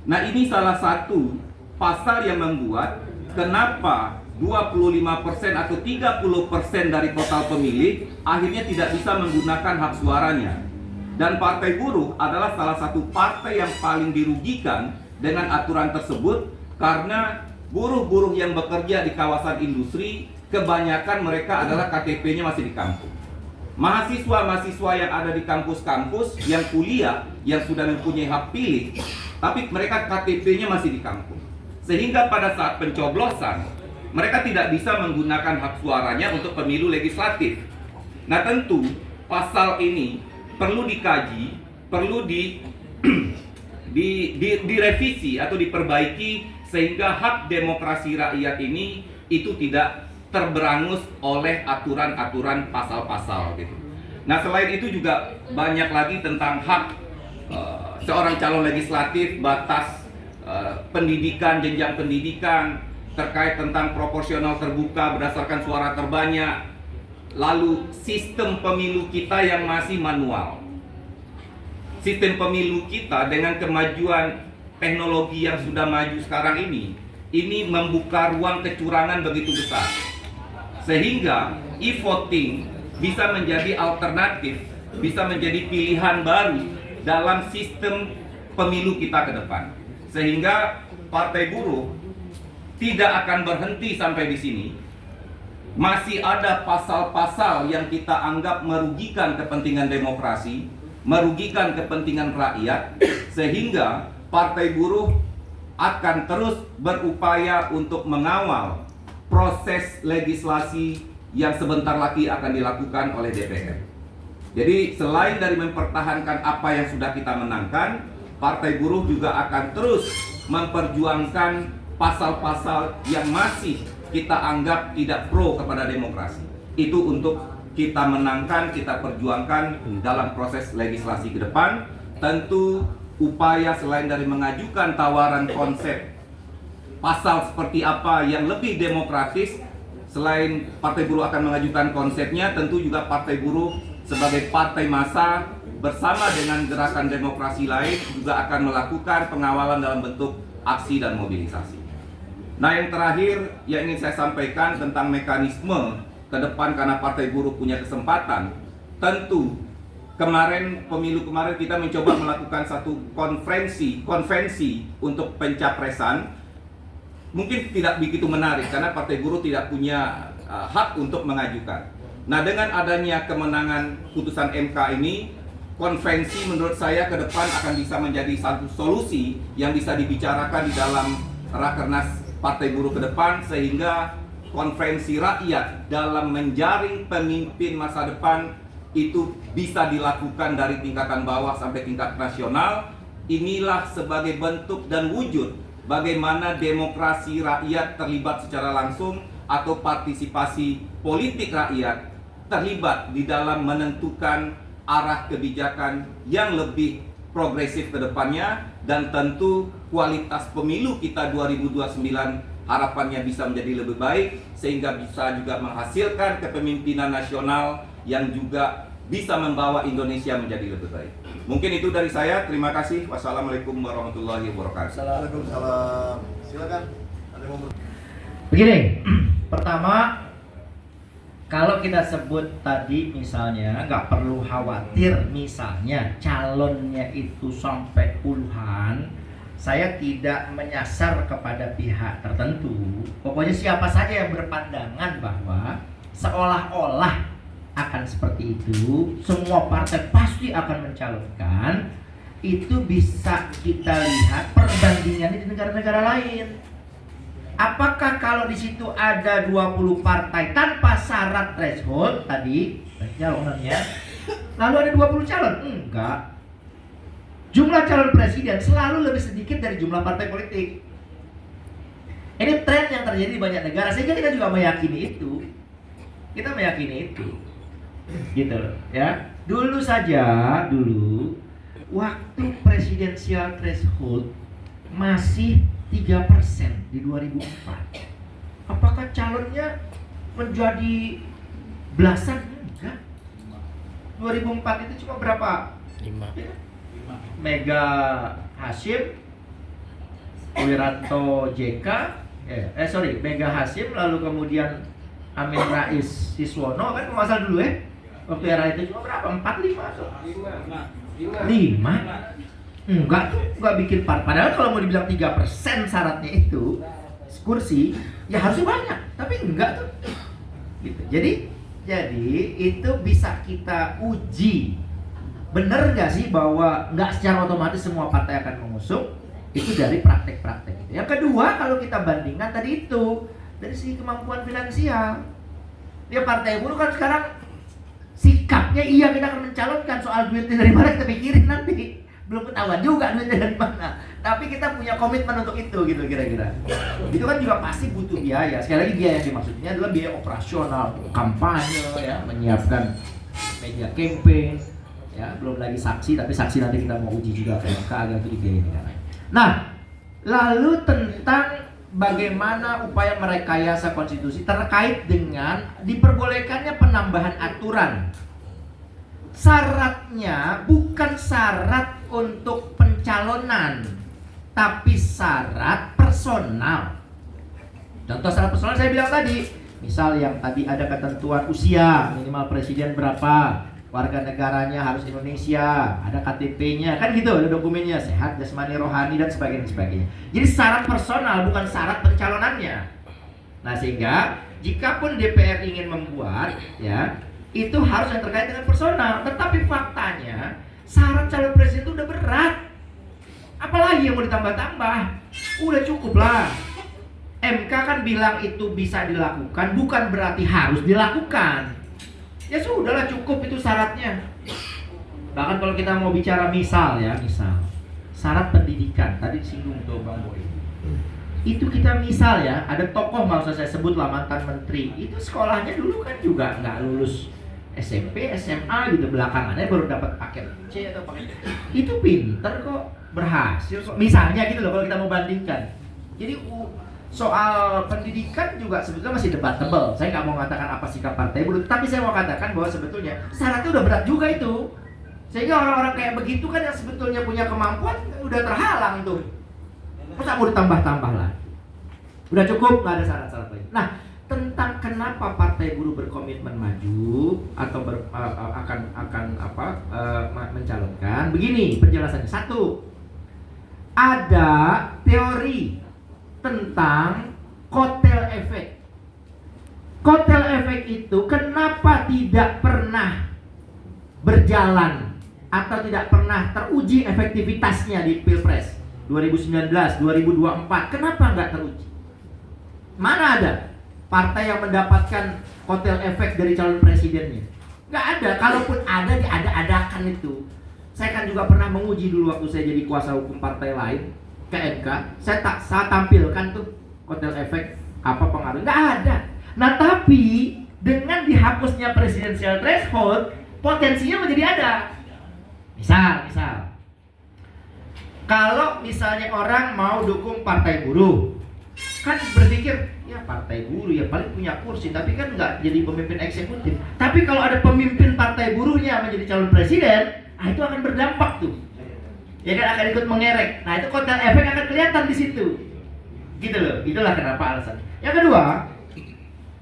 Nah, ini salah satu pasal yang membuat kenapa 25% atau 30% dari total pemilih akhirnya tidak bisa menggunakan hak suaranya. Dan partai buruh adalah salah satu partai yang paling dirugikan dengan aturan tersebut, karena buruh-buruh yang bekerja di kawasan industri kebanyakan mereka adalah KTP-nya masih di kampung. Mahasiswa-mahasiswa yang ada di kampus-kampus yang kuliah, yang sudah mempunyai hak pilih, tapi mereka KTP-nya masih di kampung. Sehingga pada saat pencoblosan, mereka tidak bisa menggunakan hak suaranya untuk pemilu legislatif. Nah, tentu pasal ini perlu dikaji, perlu direvisi atau diperbaiki sehingga hak demokrasi rakyat ini itu tidak terberangus oleh aturan-aturan pasal-pasal gitu. Nah, selain itu juga banyak lagi tentang hak seorang calon legislatif, batas pendidikan, jenjang pendidikan, terkait tentang proporsional terbuka berdasarkan suara terbanyak, lalu sistem pemilu kita yang masih manual. Sistem pemilu kita dengan kemajuan teknologi yang sudah maju sekarang ini membuka ruang kecurangan begitu besar. Sehingga e-voting bisa menjadi alternatif, bisa menjadi pilihan baru dalam sistem pemilu kita ke depan. Sehingga Partai Buruh tidak akan berhenti sampai di sini. Masih ada pasal-pasal yang kita anggap merugikan kepentingan demokrasi, merugikan kepentingan rakyat, sehingga Partai Buruh akan terus berupaya untuk mengawal proses legislasi yang sebentar lagi akan dilakukan oleh DPR. Jadi selain dari mempertahankan apa yang sudah kita menangkan, Partai Buruh juga akan terus memperjuangkan pasal-pasal yang masih kita anggap tidak pro kepada demokrasi. Itu untuk kita menangkan, kita perjuangkan dalam proses legislasi ke depan. Tentu upaya selain dari mengajukan tawaran konsep pasal seperti apa yang lebih demokratis, selain Partai Buruh akan mengajukan konsepnya, tentu juga Partai Buruh sebagai partai massa bersama dengan gerakan demokrasi lain juga akan melakukan pengawalan dalam bentuk aksi dan mobilisasi. Nah, yang terakhir yang ingin saya sampaikan tentang mekanisme ke depan, karena Partai Buruh punya kesempatan. Tentu pemilu kemarin kita mencoba melakukan satu konvensi untuk pencapresan. Mungkin tidak begitu menarik karena Partai Buruh tidak punya hak untuk mengajukan. Nah, dengan adanya kemenangan putusan MK ini, konvensi menurut saya ke depan akan bisa menjadi satu solusi yang bisa dibicarakan di dalam Rakernas Partai Buruh ke depan, sehingga konferensi rakyat dalam menjaring pemimpin masa depan itu bisa dilakukan dari tingkatan bawah sampai tingkat nasional. Inilah sebagai bentuk dan wujud bagaimana demokrasi rakyat terlibat secara langsung atau partisipasi politik rakyat terlibat di dalam menentukan arah kebijakan yang lebih progresif ke depannya. Dan tentu kualitas pemilu kita 2029 harapannya bisa menjadi lebih baik, sehingga bisa juga menghasilkan kepemimpinan nasional yang juga bisa membawa Indonesia menjadi lebih baik. Mungkin itu dari saya. Terima kasih. Wassalamualaikum warahmatullahi wabarakatuh. Waalaikumsalam. Silakan. Ada yang mau Begini, pertama, kalau kita sebut tadi misalnya nggak perlu khawatir misalnya calonnya itu sampai puluhan, saya tidak menyasar kepada pihak tertentu. Pokoknya siapa saja yang berpandangan bahwa seolah-olah akan seperti itu, semua partai pasti akan mencalonkan, itu bisa kita lihat perbandingannya di negara-negara lain. Apakah kalau di situ ada 20 partai tanpa syarat threshold tadi calonannya, Lalu ada 20 calon? Enggak. Jumlah calon presiden selalu lebih sedikit dari jumlah partai politik. Ini tren yang terjadi di banyak negara, sehingga kita juga meyakini itu. Kita meyakini itu. Gitu loh, ya. Dulu waktu presidensial threshold masih 3% di 2004. Apakah calonnya menjadi belasan? Enggak. 2004 itu cuma berapa? 5. Ya. Mega Hasyim, Wiranto JK, Mega Hasyim, lalu kemudian Amin Rais Siswono, kan masalah dulu ya. Waktu era itu cuma berapa? 4, 5 tuh. 5? Enggak tuh, enggak bikin part. Padahal kalau mau dibilang 3% syaratnya itu kursi, ya harusnya banyak, tapi enggak tuh. Gitu. Jadi itu bisa kita uji. Bener nggak sih bahwa nggak secara otomatis semua partai akan mengusung? Itu dari praktek-praktek itu. Yang kedua, kalau kita bandingkan tadi itu dari segi kemampuan finansial. Ya partai buruh kan sekarang sikapnya iya kita akan mencalonkan, soal duitnya dari mana kita pikirin nanti. Belum ketahuan juga duitnya dari mana. Tapi kita punya komitmen untuk itu gitu kira-kira. Itu kan juga pasti butuh biaya. Sekali lagi biaya yang dimaksudnya adalah biaya operasional, kampanye ya, menyiapkan media campaign. Ya, belum lagi saksi, tapi saksi nanti kita mau uji juga ke MK agar itu dibiayai. Nah, lalu tentang bagaimana upaya merekayasa konstitusi terkait dengan diperbolehkannya penambahan aturan. Syaratnya bukan syarat untuk pencalonan, tapi syarat personal. Contoh syarat personal saya bilang tadi, misal yang tadi ada ketentuan usia minimal presiden berapa, warga negaranya harus Indonesia, ada KTP-nya, kan gitu, ada dokumennya, sehat, jasmani, rohani, dan sebagainya. Jadi syarat personal, bukan syarat pencalonannya. Nah, sehingga jikapun DPR ingin membuat, ya, itu harus yang terkait dengan personal. Tetapi faktanya, syarat calon presiden itu udah berat. Apalagi yang mau ditambah-tambah? Udah cukup lah. MK kan bilang itu bisa dilakukan, bukan berarti harus dilakukan. Ya sudahlah, cukup itu syaratnya. Bahkan kalau kita mau bicara misal syarat pendidikan, tadi disinggung tuh Bang Boy. Itu kita misal ya, ada tokoh nggak usah saya sebut lah, mantan menteri. Itu sekolahnya dulu kan juga nggak lulus SMP, SMA gitu, belakangannya baru dapat paket C atau paket D. Itu pinter kok, berhasil kok. Misalnya gitu loh kalau kita mau bandingkan. Jadi soal pendidikan juga sebetulnya masih debatable. Saya nggak mau mengatakan apa sikap partai buruh, tapi saya mau katakan bahwa sebetulnya syaratnya udah berat juga itu. Sehingga orang-orang kayak begitu kan yang sebetulnya punya kemampuan udah terhalang tuh. Masa mau ditambah-tambah lah? Udah cukup, nggak ada syarat-syarat lain. Nah, tentang kenapa partai buruh berkomitmen maju atau mencalonkan, begini penjelasannya. 1, ada teori tentang kotel efek. Kotel efek itu kenapa tidak pernah berjalan atau tidak pernah teruji efektivitasnya di Pilpres 2019, 2024? Kenapa nggak teruji? Mana ada partai yang mendapatkan kotel efek dari calon presidennya? Nggak ada. Kalaupun ada, diada-adakan itu. Saya kan juga pernah menguji dulu waktu saya jadi kuasa hukum partai lain ke MK, saya tampilkan tuh kotel efek apa pengaruhnya, nggak ada. Nah, tapi dengan dihapusnya presidensial threshold, potensinya menjadi ada. Misal, kalau misalnya orang mau dukung partai buruh, kan berpikir ya partai buruh ya paling punya kursi, tapi kan nggak jadi pemimpin eksekutif. Tapi kalau ada pemimpin partai buruhnya menjadi calon presiden, itu akan berdampak tuh. Ya kan, akan ikut mengerek. Nah, itu kotel efek akan kelihatan di situ. Gitu loh. Itulah kenapa alasan. Yang kedua,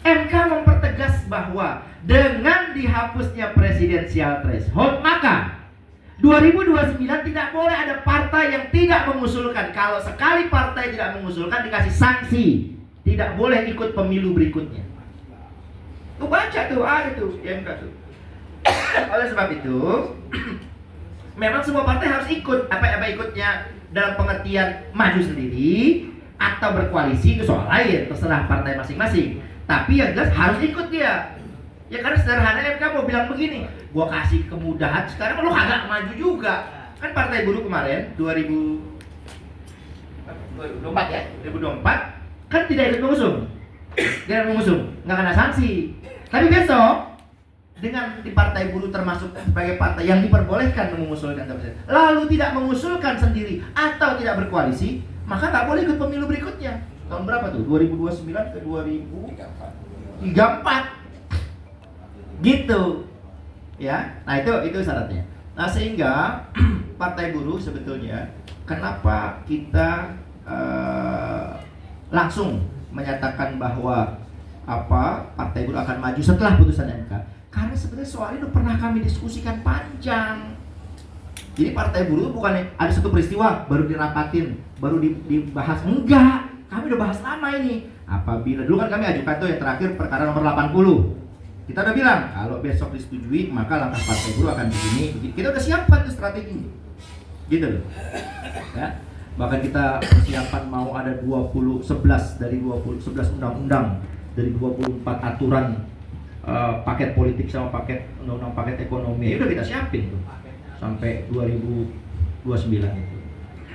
MK mempertegas bahwa dengan dihapusnya presidensial threshold, maka 2029 tidak boleh ada partai yang tidak mengusulkan. Kalau sekali partai tidak mengusulkan, dikasih sanksi. Tidak boleh ikut pemilu berikutnya. Tuh baca tuh, ada tuh di MK tuh. Oleh sebab itu, memang semua partai harus ikut. Apa ikutnya dalam pengertian maju sendiri atau berkoalisi itu soal lain, terserah partai masing-masing. Tapi yang jelas harus ikut dia. Ya karena sederhana MK mau bilang begini, gua kasih kemudahan, sekarang lu kagak maju juga. Kan Partai Buruh kemarin 2024 ya, 2024 kan tidak ikut mengusung. Tidak mengusung, nggak kena sanksi. Tapi besok dengan di Partai Buruh termasuk sebagai partai yang diperbolehkan mengusulkan presiden, lalu tidak mengusulkan sendiri atau tidak berkoalisi, maka nggak boleh ikut pemilu berikutnya. Tahun berapa tuh? 2029 ke 2034. Gitu. Ya. Nah, itu syaratnya. Nah, sehingga Partai Buruh sebetulnya kenapa kita langsung menyatakan bahwa Partai Buruh akan maju setelah putusan MK? Karena sebenarnya soal itu pernah kami diskusikan panjang. Jadi Partai Buruh bukan ada satu peristiwa baru dirapatin, baru dibahas. Enggak, kami udah bahas lama ini. Apabila dulu kan kami ajukan tuh yang terakhir perkara nomor 80. Kita udah bilang kalau besok disetujui maka langkah Partai Buruh akan begini. Kita udah siapkan tuh strateginya. Gitu loh. Ya. Bahkan kita persiapan mau ada 11 undang-undang dari 24 aturan paket politik sama paket undang-undang paket ekonomi. Ya udah kita siapin tuh sampai 2029 itu.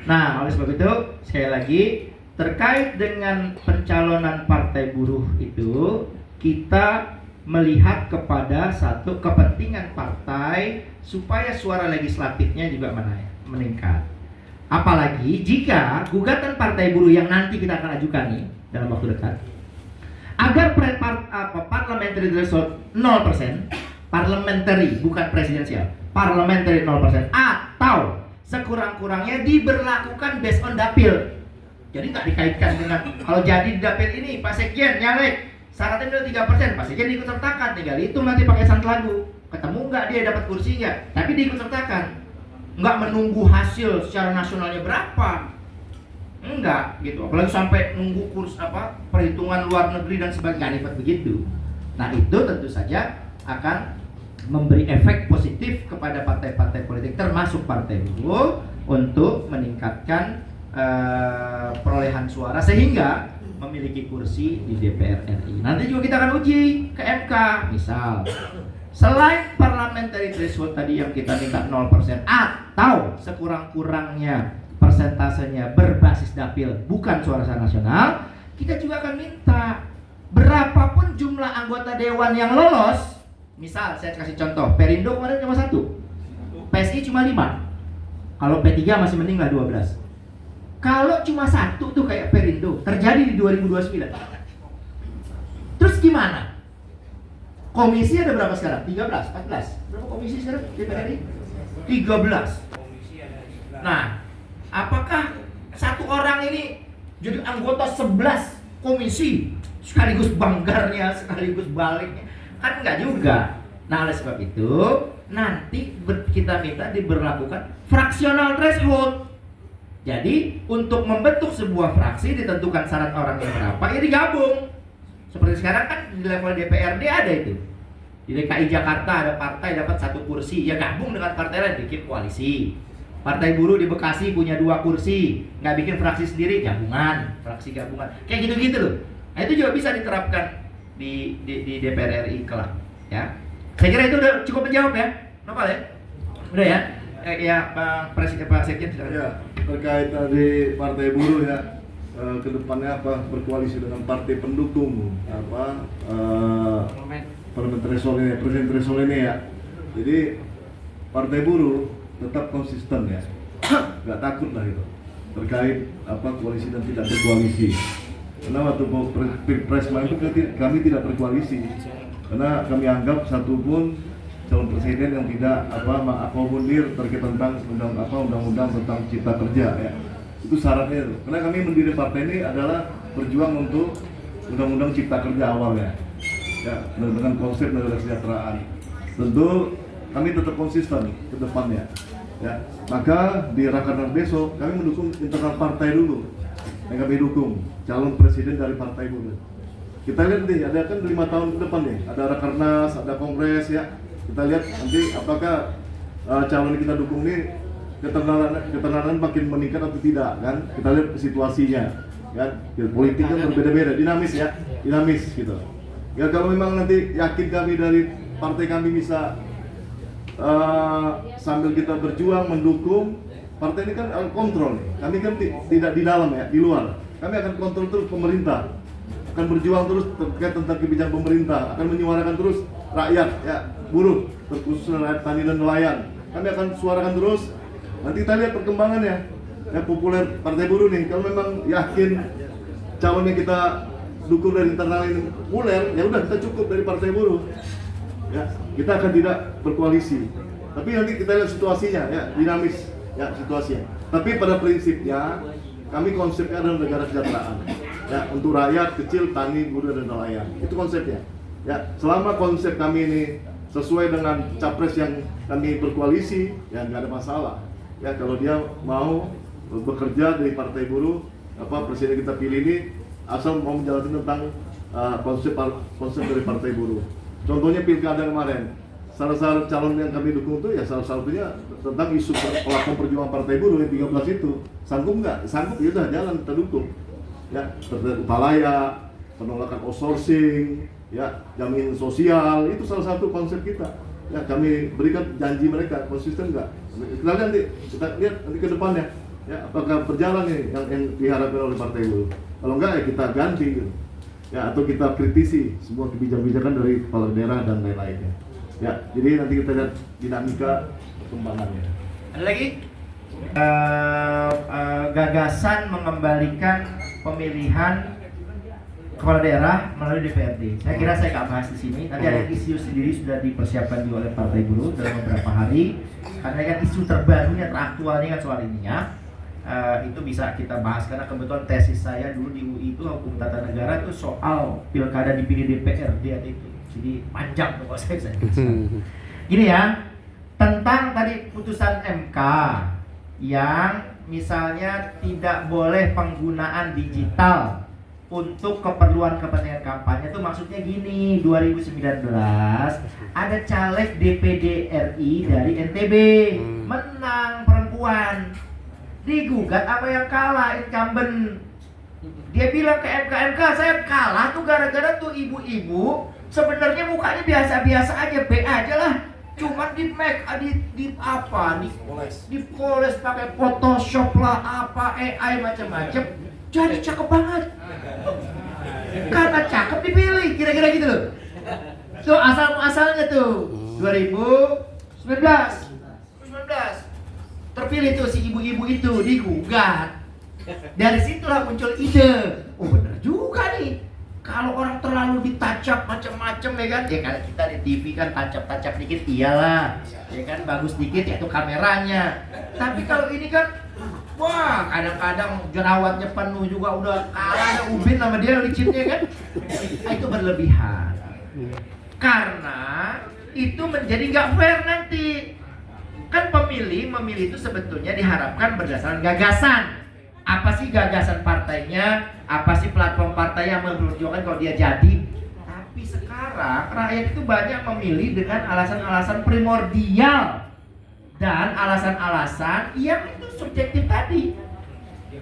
Nah, oleh sebab itu sekali lagi terkait dengan pencalonan Partai Buruh itu kita melihat kepada satu kepentingan partai supaya suara legislatifnya juga meningkat. Apalagi jika gugatan Partai Buruh yang nanti kita akan ajukan nih dalam waktu dekat agar parliamentary threshold 0%, parliamentary bukan presidensial, parliamentary 0% atau sekurang-kurangnya diberlakukan based on dapil. Jadi nggak dikaitkan dengan kalau jadi di dapil ini Pak Sekjen nyalek syaratnya dulu 3%, Pak Sekjen diikut sertakan, tinggal hitung nanti pakai lagu ketemu nggak dia dapat kursi nggak, tapi diikut sertakan, nggak menunggu hasil secara nasionalnya berapa, enggak gitu, apalagi sampai nunggu kurs perhitungan luar negeri dan sebagainya dapat begitu. Nah itu tentu saja akan memberi efek positif kepada partai-partai politik termasuk Partai Buruh untuk meningkatkan perolehan suara sehingga memiliki kursi di DPR RI. Nanti juga kita akan uji ke MK. Misal, selain parliamentary threshold tadi yang kita minta 0% atau sekurang-kurangnya persentasenya berbasis dapil bukan suara sah nasional, kita juga akan minta berapapun jumlah anggota dewan yang lolos. Misal saya kasih contoh, Perindo kemarin cuma 1, PSI cuma 5, kalau P3 masih mending lah 12. Kalau cuma 1 tuh kayak Perindo terjadi di 2029, terus gimana? Komisi ada berapa sekarang? 13, 14. Berapa komisi sekarang DPR RI? 13. Nah, apakah satu orang ini jadi anggota 11 komisi sekaligus banggarnya, sekaligus baliknya? Kan enggak juga. Nah, oleh sebab itu nanti kita minta diberlakukan fractional threshold. Jadi untuk membentuk sebuah fraksi ditentukan syarat orangnya berapa, ya digabung. Seperti sekarang kan di level DPRD ada itu. Di DKI Jakarta ada partai dapat 1 kursi, ya gabung dengan partai lain bikin koalisi. Partai Buruh di Bekasi punya 2 kursi, nggak bikin fraksi sendiri, gabungan, fraksi gabungan. Kayak gitu-gitu loh. Nah itu juga bisa diterapkan di DPR RI kelak, ya. Saya kira itu udah cukup menjawab ya, Nopal ya? Udah ya? Ya Presiden Pak Sekjen silakan. Ya, terkait dari Partai Buruh ya, kedepannya berkoalisi dengan partai pendukung parliamentary threshold ini ya. Jadi Partai Buruh tetap konsisten ya, nggak takut lah itu terkait koalisi dan tidak berkoalisi. Karena waktu mau Pilpres kemarin itu kami tidak berkoalisi, karena kami anggap satupun calon presiden yang tidak mengakomodir terkait tentang undang-undang tentang cipta kerja ya, itu syaratnya itu. Karena kami mendiri partai ini adalah berjuang untuk undang-undang cipta kerja awalnya ya, dengan konsep negara kesejahteraan. Tentu kami tetap konsisten ke depannya ya. Maka di rakernas besok kami mendukung internal partai dulu yang kami dukung calon presiden dari Partai Buruh. Kita lihat nih, ada kan 5 tahun ke depan nih, ada rakernas, ada kongres ya. Kita lihat nanti apakah calon yang kita dukung ini ketenaran makin meningkat atau tidak kan. Kita lihat situasinya kan, politik kan berbeda-beda, dinamis ya, dinamis gitu. Ya kalau memang nanti yakin kami dari partai kami bisa sambil kita berjuang mendukung, partai ini kan kontrol. Kami kan tidak di dalam ya, di luar. Kami akan kontrol terus pemerintah, akan berjuang terus terkait tentang kebijakan pemerintah, akan menyuarakan terus rakyat ya, buruh, terkhusus rakyat tani dan nelayan. Kami akan suarakan terus. Nanti kita lihat perkembangannya. Ya populer partai buruh nih. Kalau memang yakin calon yang kita dukung dari internal ini populer, ya udah kita cukup dari partai buruh. Ya, kita akan tidak berkoalisi. Tapi nanti kita lihat situasinya ya, dinamis ya situasinya. Tapi pada prinsipnya kami konsepnya adalah negara kesejahteraan. Ya, untuk rakyat kecil, tani, buruh dan nelayan. Itu konsepnya. Ya, selama konsep kami ini sesuai dengan capres yang kami berkoalisi, ya nggak ada masalah. Ya, kalau dia mau bekerja dari partai buruh, presiden kita pilih ini asal mau menjalankan tentang konsep dari partai buruh. Contohnya pilkada kemarin, salah satu calon yang kami dukung itu ya salah satunya tentang isu platform perjuangan partai buruh yang 13 itu. Sanggup nggak? Sanggup, ya udah jalan kita dukung. Ya, terkait upah layak, penolakan outsourcing, ya jaminan sosial, itu salah satu konsep kita. Ya, kami berikan janji mereka, konsisten nggak? Kita lihat nanti ke depannya. Ya, apakah berjalan nih yang diharapkan oleh partai buruh? Kalau enggak ya kita ganti gitu. Ya, atau kita kritisi semua kebijakan-kebijakan dari kepala daerah dan lain-lainnya. Ya, jadi nanti kita lihat dinamika perkembangannya. Ada lagi? Gagasan mengembalikan pemilihan kepala daerah melalui DPRD. Saya kira saya nggak bahas di sini. Nanti ada isu sendiri sudah dipersiapkan juga oleh Partai Buruh dalam beberapa hari. Karena kan isu terbarunya, teraktualnya kan soal ini ya. Itu bisa kita bahas karena kebetulan tesis saya dulu di UI itu hukum tata negara itu soal pilkada dipilih DPRD itu. Jadi panjang tuh kalau saya bisa. Gini ya, tentang tadi putusan MK yang misalnya tidak boleh penggunaan digital untuk keperluan kampanye itu maksudnya gini, 2019 ada caleg DPD RI dari NTB menang perempuan, digugat apa yang kalah incumbent. Dia bilang ke MK, saya kalah tuh gara-gara tuh ibu-ibu sebenarnya mukanya biasa-biasa aja, B aja lah, cuman di make, dipoles pakai Photoshop lah, apa AI macam-macam, jadi cakep banget. Karena cakep dipilih, kira-kira gitu loh. Tuh asal-asalnya tuh 2019 terpilih tuh si ibu-ibu itu, digugat. Dari situlah muncul ide, oh bener juga nih, kalau orang terlalu ditacap macam-macam ya kan, ya kalau kita di TV kan tacap-tacap dikit iyalah, ya kan bagus dikit ya tuh kameranya. Tapi kalau ini kan, wah kadang-kadang jerawatnya penuh juga udah kalah ubin sama dia licinnya kan, itu berlebihan. Karena itu menjadi nggak fair nanti. Kan memilih itu sebetulnya diharapkan berdasarkan gagasan. Apa sih gagasan partainya? Apa sih platform partai yang memperjuangkan kalau dia jadi? Tapi sekarang rakyat itu banyak memilih dengan alasan-alasan primordial dan alasan-alasan yang itu subjektif tadi.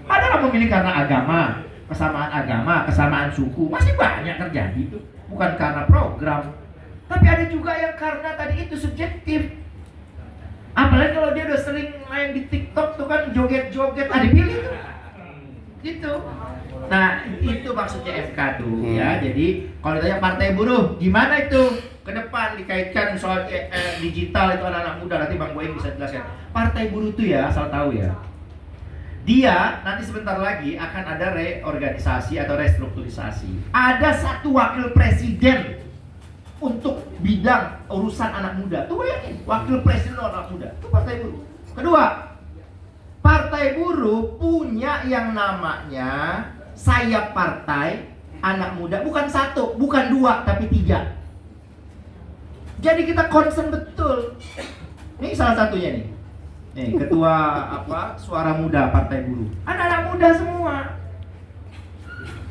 Ada yang memilih karena agama, kesamaan suku, masih banyak terjadi itu. Bukan karena program. Tapi ada juga yang karena tadi itu subjektif. Apalagi kalau dia udah sering main di TikTok tuh kan joget-joget, dipilih tuh. Gitu. Nah, itu maksudnya MK tuh ya. Jadi kalau ditanya partai buruh, gimana itu ke depan dikaitkan soal digital itu anak-anak muda, nanti Bang Boeing bisa jelaskan. Partai buruh itu ya, asal tahu ya. Dia nanti sebentar lagi akan ada reorganisasi atau restrukturisasi. Ada satu wakil presiden untuk bidang urusan anak muda. Tuh bayangin, wakil presiden anak muda. Itu partai buruh. Kedua, partai buruh punya yang namanya sayap partai anak muda, bukan satu, bukan dua, tapi 3. Jadi kita concern betul. Ini salah satunya nih. Nih, ketua Suara Muda Partai Buruh. Anak-anak muda semua.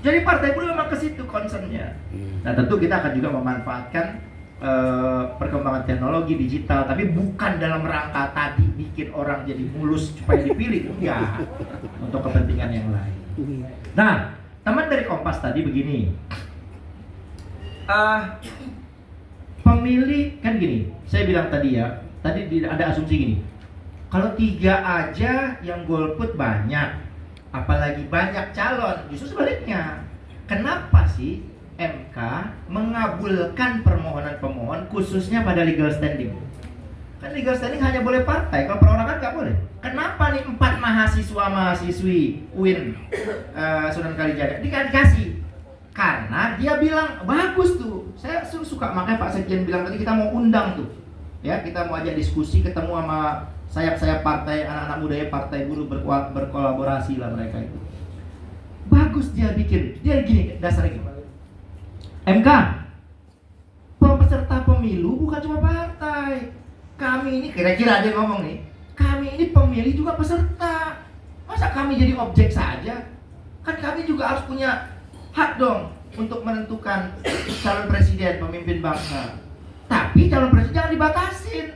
Jadi partai buruh memang ke situ concernnya. Nah, tentu kita akan juga memanfaatkan perkembangan teknologi digital, tapi bukan dalam rangka tadi bikin orang jadi mulus supaya dipilih, enggak, untuk kepentingan yang lain. Nah, teman dari Kompas tadi begini, Pemilih kan gini, saya bilang tadi ya, ada asumsi gini. Kalau 3 aja yang golput banyak, apalagi banyak calon, justru sebaliknya. Kenapa sih MK mengabulkan permohonan pemohon khususnya pada legal standing? Kan legal standing hanya boleh partai, kalau perorangan nggak boleh. Kenapa nih 4 mahasiswi UIN Sunan Kalijaga dikasih? Karena dia bilang bagus tuh. Saya suka, makanya Pak Sekjen bilang tadi kita mau undang tuh. Ya, kita mau ajak diskusi, ketemu sama sayap-sayap partai, anak-anak muda ya, partai buruh berkolaborasi lah mereka itu. Bagus dia bikin. Dia gini, dasarnya gini. MK, peserta pemilu bukan cuma partai. Kami ini, kira-kira ada yang ngomong nih, kami ini pemilih juga peserta. Masa kami jadi objek saja? Kan kami juga harus punya hak dong untuk menentukan calon presiden, pemimpin bangsa. Tapi calon presiden jangan dibatasin.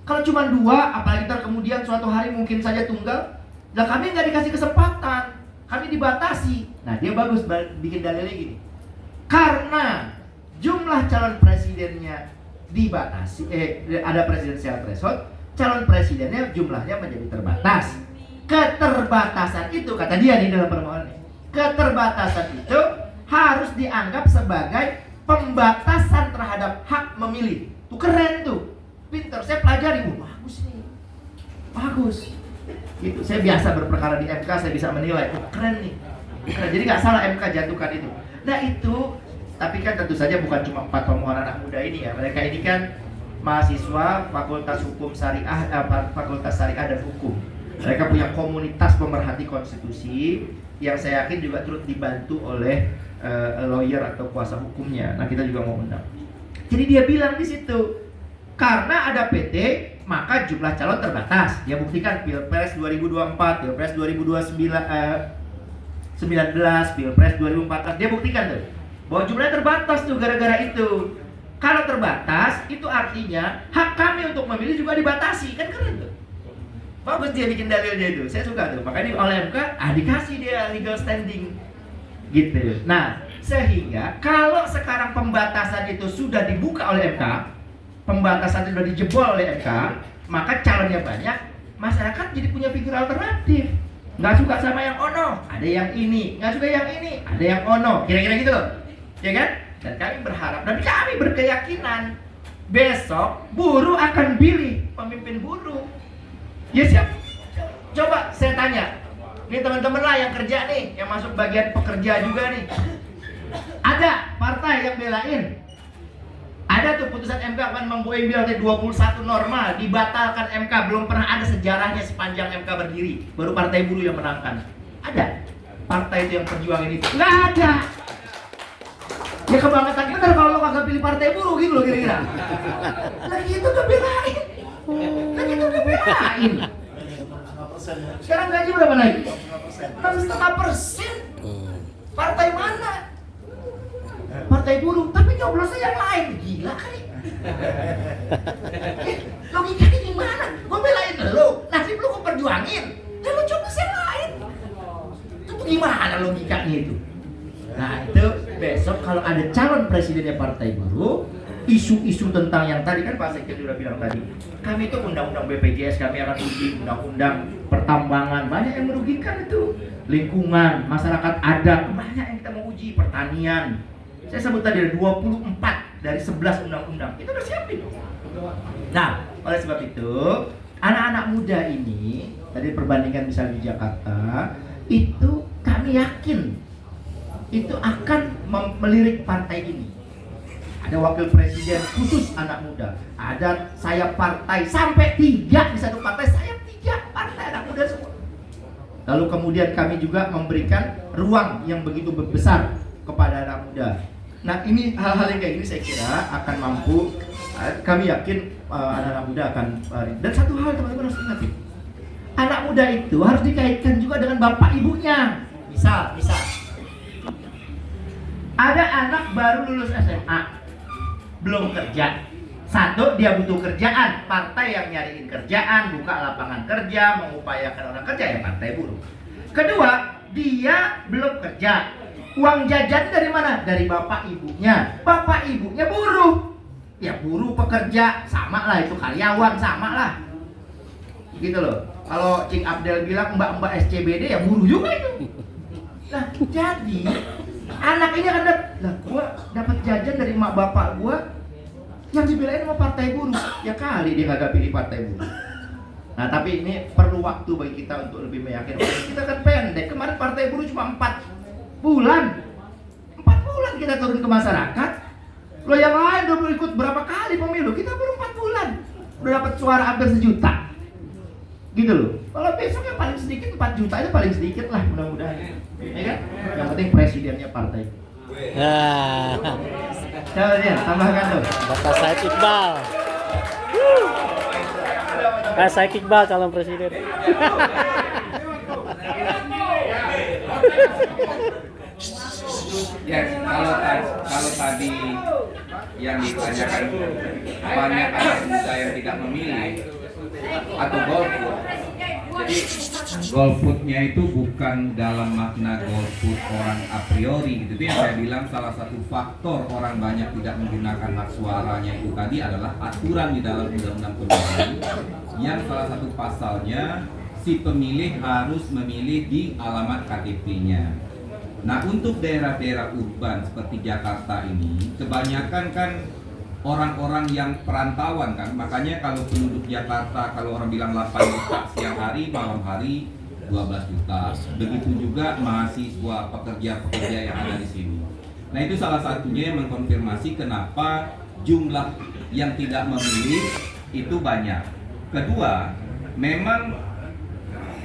Kalau cuma 2, apalagi ntar kemudian suatu hari mungkin saja tunggal, dan kami nggak dikasih kesempatan, kami dibatasi. Nah, dia bagus bikin dalilnya gini. Karena jumlah calon presidennya dibatasi, ada presidensial threshold, calon presidennya jumlahnya menjadi terbatas. Keterbatasan itu, kata dia di dalam permohonannya, keterbatasan itu harus dianggap sebagai pembatasan terhadap hak memilih. Tuh keren tuh, pinter, saya pelajari, bagus nih, bagus. Gitu, saya biasa berperkara di MK, saya bisa menilai, keren nih, keren. Jadi nggak salah MK jatuhkan itu. Nah itu, tapi kan tentu saja bukan cuma 4 pemohon anak muda ini ya. Mereka ini kan mahasiswa Fakultas Hukum Syariah, Fakultas Syariah dan Hukum. Mereka punya komunitas pemerhati konstitusi yang saya yakin juga turut dibantu oleh lawyer atau kuasa hukumnya. Nah, kita juga mau undang. Jadi dia bilang di situ, karena ada PT, maka jumlah calon terbatas. Dia buktikan Pilpres 2024, Pilpres 2019, Pilpres 2014. Dia buktikan tuh bahwa jumlahnya terbatas tuh gara-gara itu. Kalau terbatas, itu artinya hak kami untuk memilih juga dibatasi. Kan keren tuh. Bagus dia bikin dalilnya itu. Saya suka tuh. Makanya oleh MK, dikasih dia legal standing. Gitu. Nah, sehingga kalau sekarang pembatasan itu sudah dibuka oleh MK, pembatasan itu sudah dijebol oleh MK, maka calonnya banyak, masyarakat jadi punya figur alternatif. Nggak suka sama yang ono, ada yang ini. Nggak suka yang ini, ada yang ono. Kira-kira gitu loh. Ya kan? Dan kami berharap, dan kami berkeyakinan besok buruh akan pilih pemimpin buruh. Ya siap. Coba saya tanya, ini teman-teman lah yang kerja nih, yang masuk bagian pekerja juga nih. Ada partai yang belain. Ada tuh putusan MK kan membuat bilang 21 normal dibatalkan MK, belum pernah ada sejarahnya sepanjang MK berdiri. Baru partai buruh yang menangkan. Ada partai itu yang perjuangin itu? Nggak ada. Ya kebangetan kita kalau lo kagak pilih partai buruh gitu loh kira-kira. Lagi itu udah belain. Lagi itu udah belain. Sekarang gaji berapa naik? 6,5%. Partai mana? Partai buruh, tapi nyoblosnya yang lain. Gila kali. Logikanya gimana? Gue belain lo, nasib lo gue perjuangin, dan lo coblos yang lain. Itu gimana logikanya itu? Nah itu besok kalau ada calon presidennya partai buruh, isu-isu tentang yang tadi kan Pak Sekjen sudah bilang tadi, kami itu undang-undang BPJS kami akan uji, undang-undang pertambangan, banyak yang merugikan itu, lingkungan, masyarakat adat, banyak yang kita mau uji, pertanian. Saya sebut tadi ada 24 dari 11 undang-undang, itu udah siapin. Nah, oleh sebab itu, anak-anak muda ini, tadi perbandingan misalnya di Jakarta, itu kami yakin itu akan melirik partai ini. Ada wakil presiden khusus anak muda, ada sayap partai sampai 3 di satu partai, sayap 3 partai anak muda semua. Lalu kemudian kami juga memberikan ruang yang begitu besar kepada anak muda. Nah ini hal-hal yang kayak gini saya kira akan mampu, kami yakin anak-anak muda akan. Dan satu hal teman-teman harus ingat, anak muda itu harus dikaitkan juga dengan bapak ibunya. Misal ada anak baru lulus SMA, belum kerja. Satu, dia butuh kerjaan, partai yang nyariin kerjaan, buka lapangan kerja, mengupayakan orang kerja, ya partai buruh. Kedua, dia belum kerja, Uang jajan dari mana? Dari bapak ibunya. Bapak ibunya buruh. Ya buruh pekerja, sama lah itu, karyawan sama lah. Gitu loh. Kalau Cing Abdel bilang mbak-mbak SCBD ya buruh juga itu. Nah, jadi anak ini akan lah gua dapat jajan dari mak bapak gua yang dibelain sama partai buruh. Ya kali dia kagak pilih partai buruh. Nah, tapi ini perlu waktu bagi kita untuk lebih meyakinkan. Kita kan pendek. Kemarin partai buruh cuma 4 bulan. 4 bulan kita turun ke masyarakat. Lo yang lain udah ikut berapa kali pemilu? Kita baru 4 bulan. Udah dapat suara hampir 1 juta. Gitu loh. Kalau besok yang paling sedikit 4 juta itu paling sedikit lah mudah-mudahan. Ya kan? Yang penting presidennya partai. Nah, Coba dia tambahkan tuh. Bapak Said Iqbal. Said Iqbal calon presiden. Ya, kalau tadi yang ditanyakan banyak anak muda yang tidak memilih atau golput. Jadi golputnya itu bukan dalam makna golput orang a priori gitu. Itu yang saya bilang salah satu faktor orang banyak tidak menggunakan hak suaranya itu tadi adalah aturan di dalam undang-undang pemilu yang salah satu pasalnya si pemilih harus memilih di alamat KTP-nya. Nah, untuk daerah-daerah urban seperti Jakarta ini kebanyakan kan orang-orang yang perantauan kan, makanya kalau penduduk Jakarta kalau orang bilang 8 juta siang hari, malam hari 12 juta. Begitu juga mahasiswa, pekerja-pekerja yang ada di sini. Nah, itu salah satunya yang mengkonfirmasi kenapa jumlah yang tidak memilih itu banyak. Kedua, memang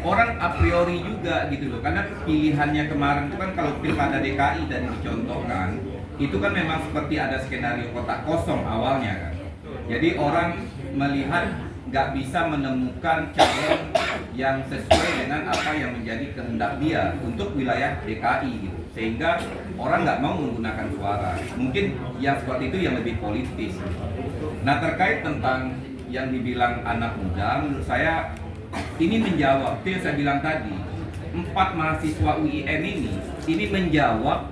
orang a priori juga gitu loh, karena pilihannya kemarin itu kan kalau pilkada DKI dan dicontohkan itu kan memang seperti ada skenario kotak kosong awalnya kan. Jadi orang melihat nggak bisa menemukan calon yang sesuai dengan apa yang menjadi kehendak dia untuk wilayah DKI gitu, sehingga orang nggak mau menggunakan suara. Mungkin yang seperti itu yang lebih politis. Nah, terkait tentang yang dibilang anak muda, menurut saya ini menjawab itu yang saya bilang tadi. 4 mahasiswa UIN ini menjawab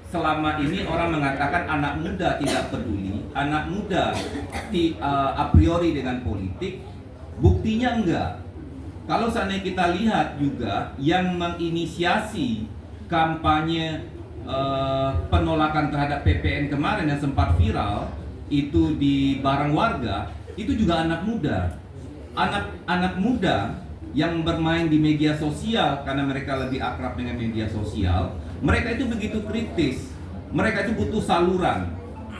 selama ini orang mengatakan anak muda tidak peduli, anak muda a priori dengan politik. Buktinya enggak. Kalau seandainya kita lihat juga yang menginisiasi kampanye penolakan terhadap PPN kemarin yang sempat viral itu di bareng warga, itu juga anak muda. Anak muda yang bermain di media sosial karena mereka lebih akrab dengan media sosial, mereka itu begitu kritis, mereka itu butuh saluran,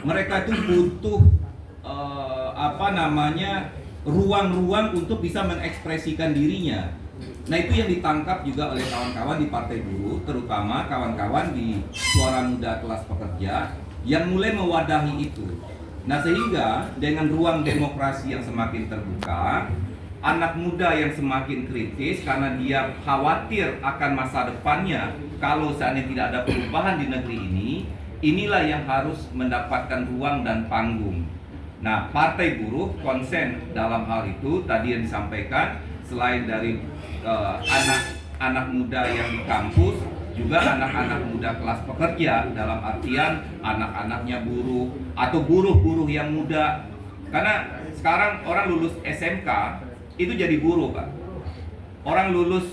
mereka itu butuh ruang-ruang untuk bisa mengekspresikan dirinya. Nah, itu yang ditangkap juga oleh kawan-kawan di Partai Buruh, terutama kawan-kawan di Suara Muda Kelas Pekerja yang mulai mewadahi itu. Nah, sehingga dengan ruang demokrasi yang semakin terbuka, anak muda yang semakin kritis karena dia khawatir akan masa depannya kalau seandainya tidak ada perubahan di negeri ini, inilah yang harus mendapatkan ruang dan panggung. Nah, Partai Buruh konsen dalam hal itu. Tadi yang disampaikan, selain dari anak muda yang di kampus, juga anak-anak muda kelas pekerja, dalam artian anak-anaknya buruh atau buruh-buruh yang muda. Karena sekarang orang lulus SMK itu jadi buruh, Pak. Orang lulus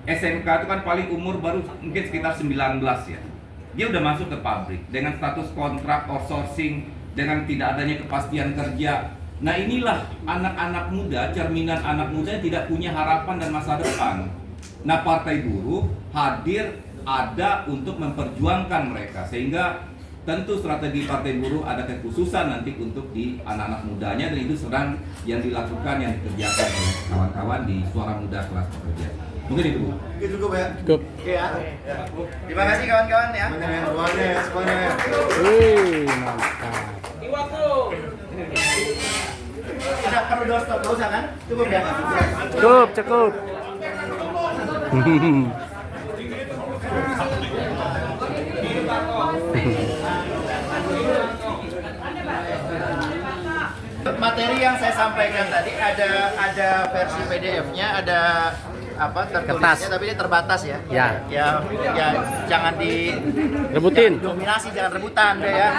SMK itu kan paling umur baru mungkin sekitar 19 ya. Dia udah masuk ke pabrik dengan status kontrak outsourcing, dengan tidak adanya kepastian kerja. Nah, inilah anak-anak muda, cerminan anak muda yang tidak punya harapan dan masa depan. Nah, Partai Buruh hadir ada untuk memperjuangkan mereka, sehingga tentu strategi Partai Buruh ada kekhususan nanti untuk di anak-anak mudanya, dan itu sedang yang dilakukan, yang dikerjakan oleh kawan-kawan di Suara Muda Kelas Pekerja. Mungkin itu. Cukup ya. Cukup. Ya. Terima kasih kawan-kawan ya. Semuanya. Mantap. Ada perlu doorstop, nggak usah kan? Cukup ya. Cukup. Mat materi yang saya sampaikan tadi ada versi PDF-nya, ada apa tertulisnya, tapi ini terbatas ya. Ya. Ya jangan Rebutin. dominasi, jangan rebutan deh ya.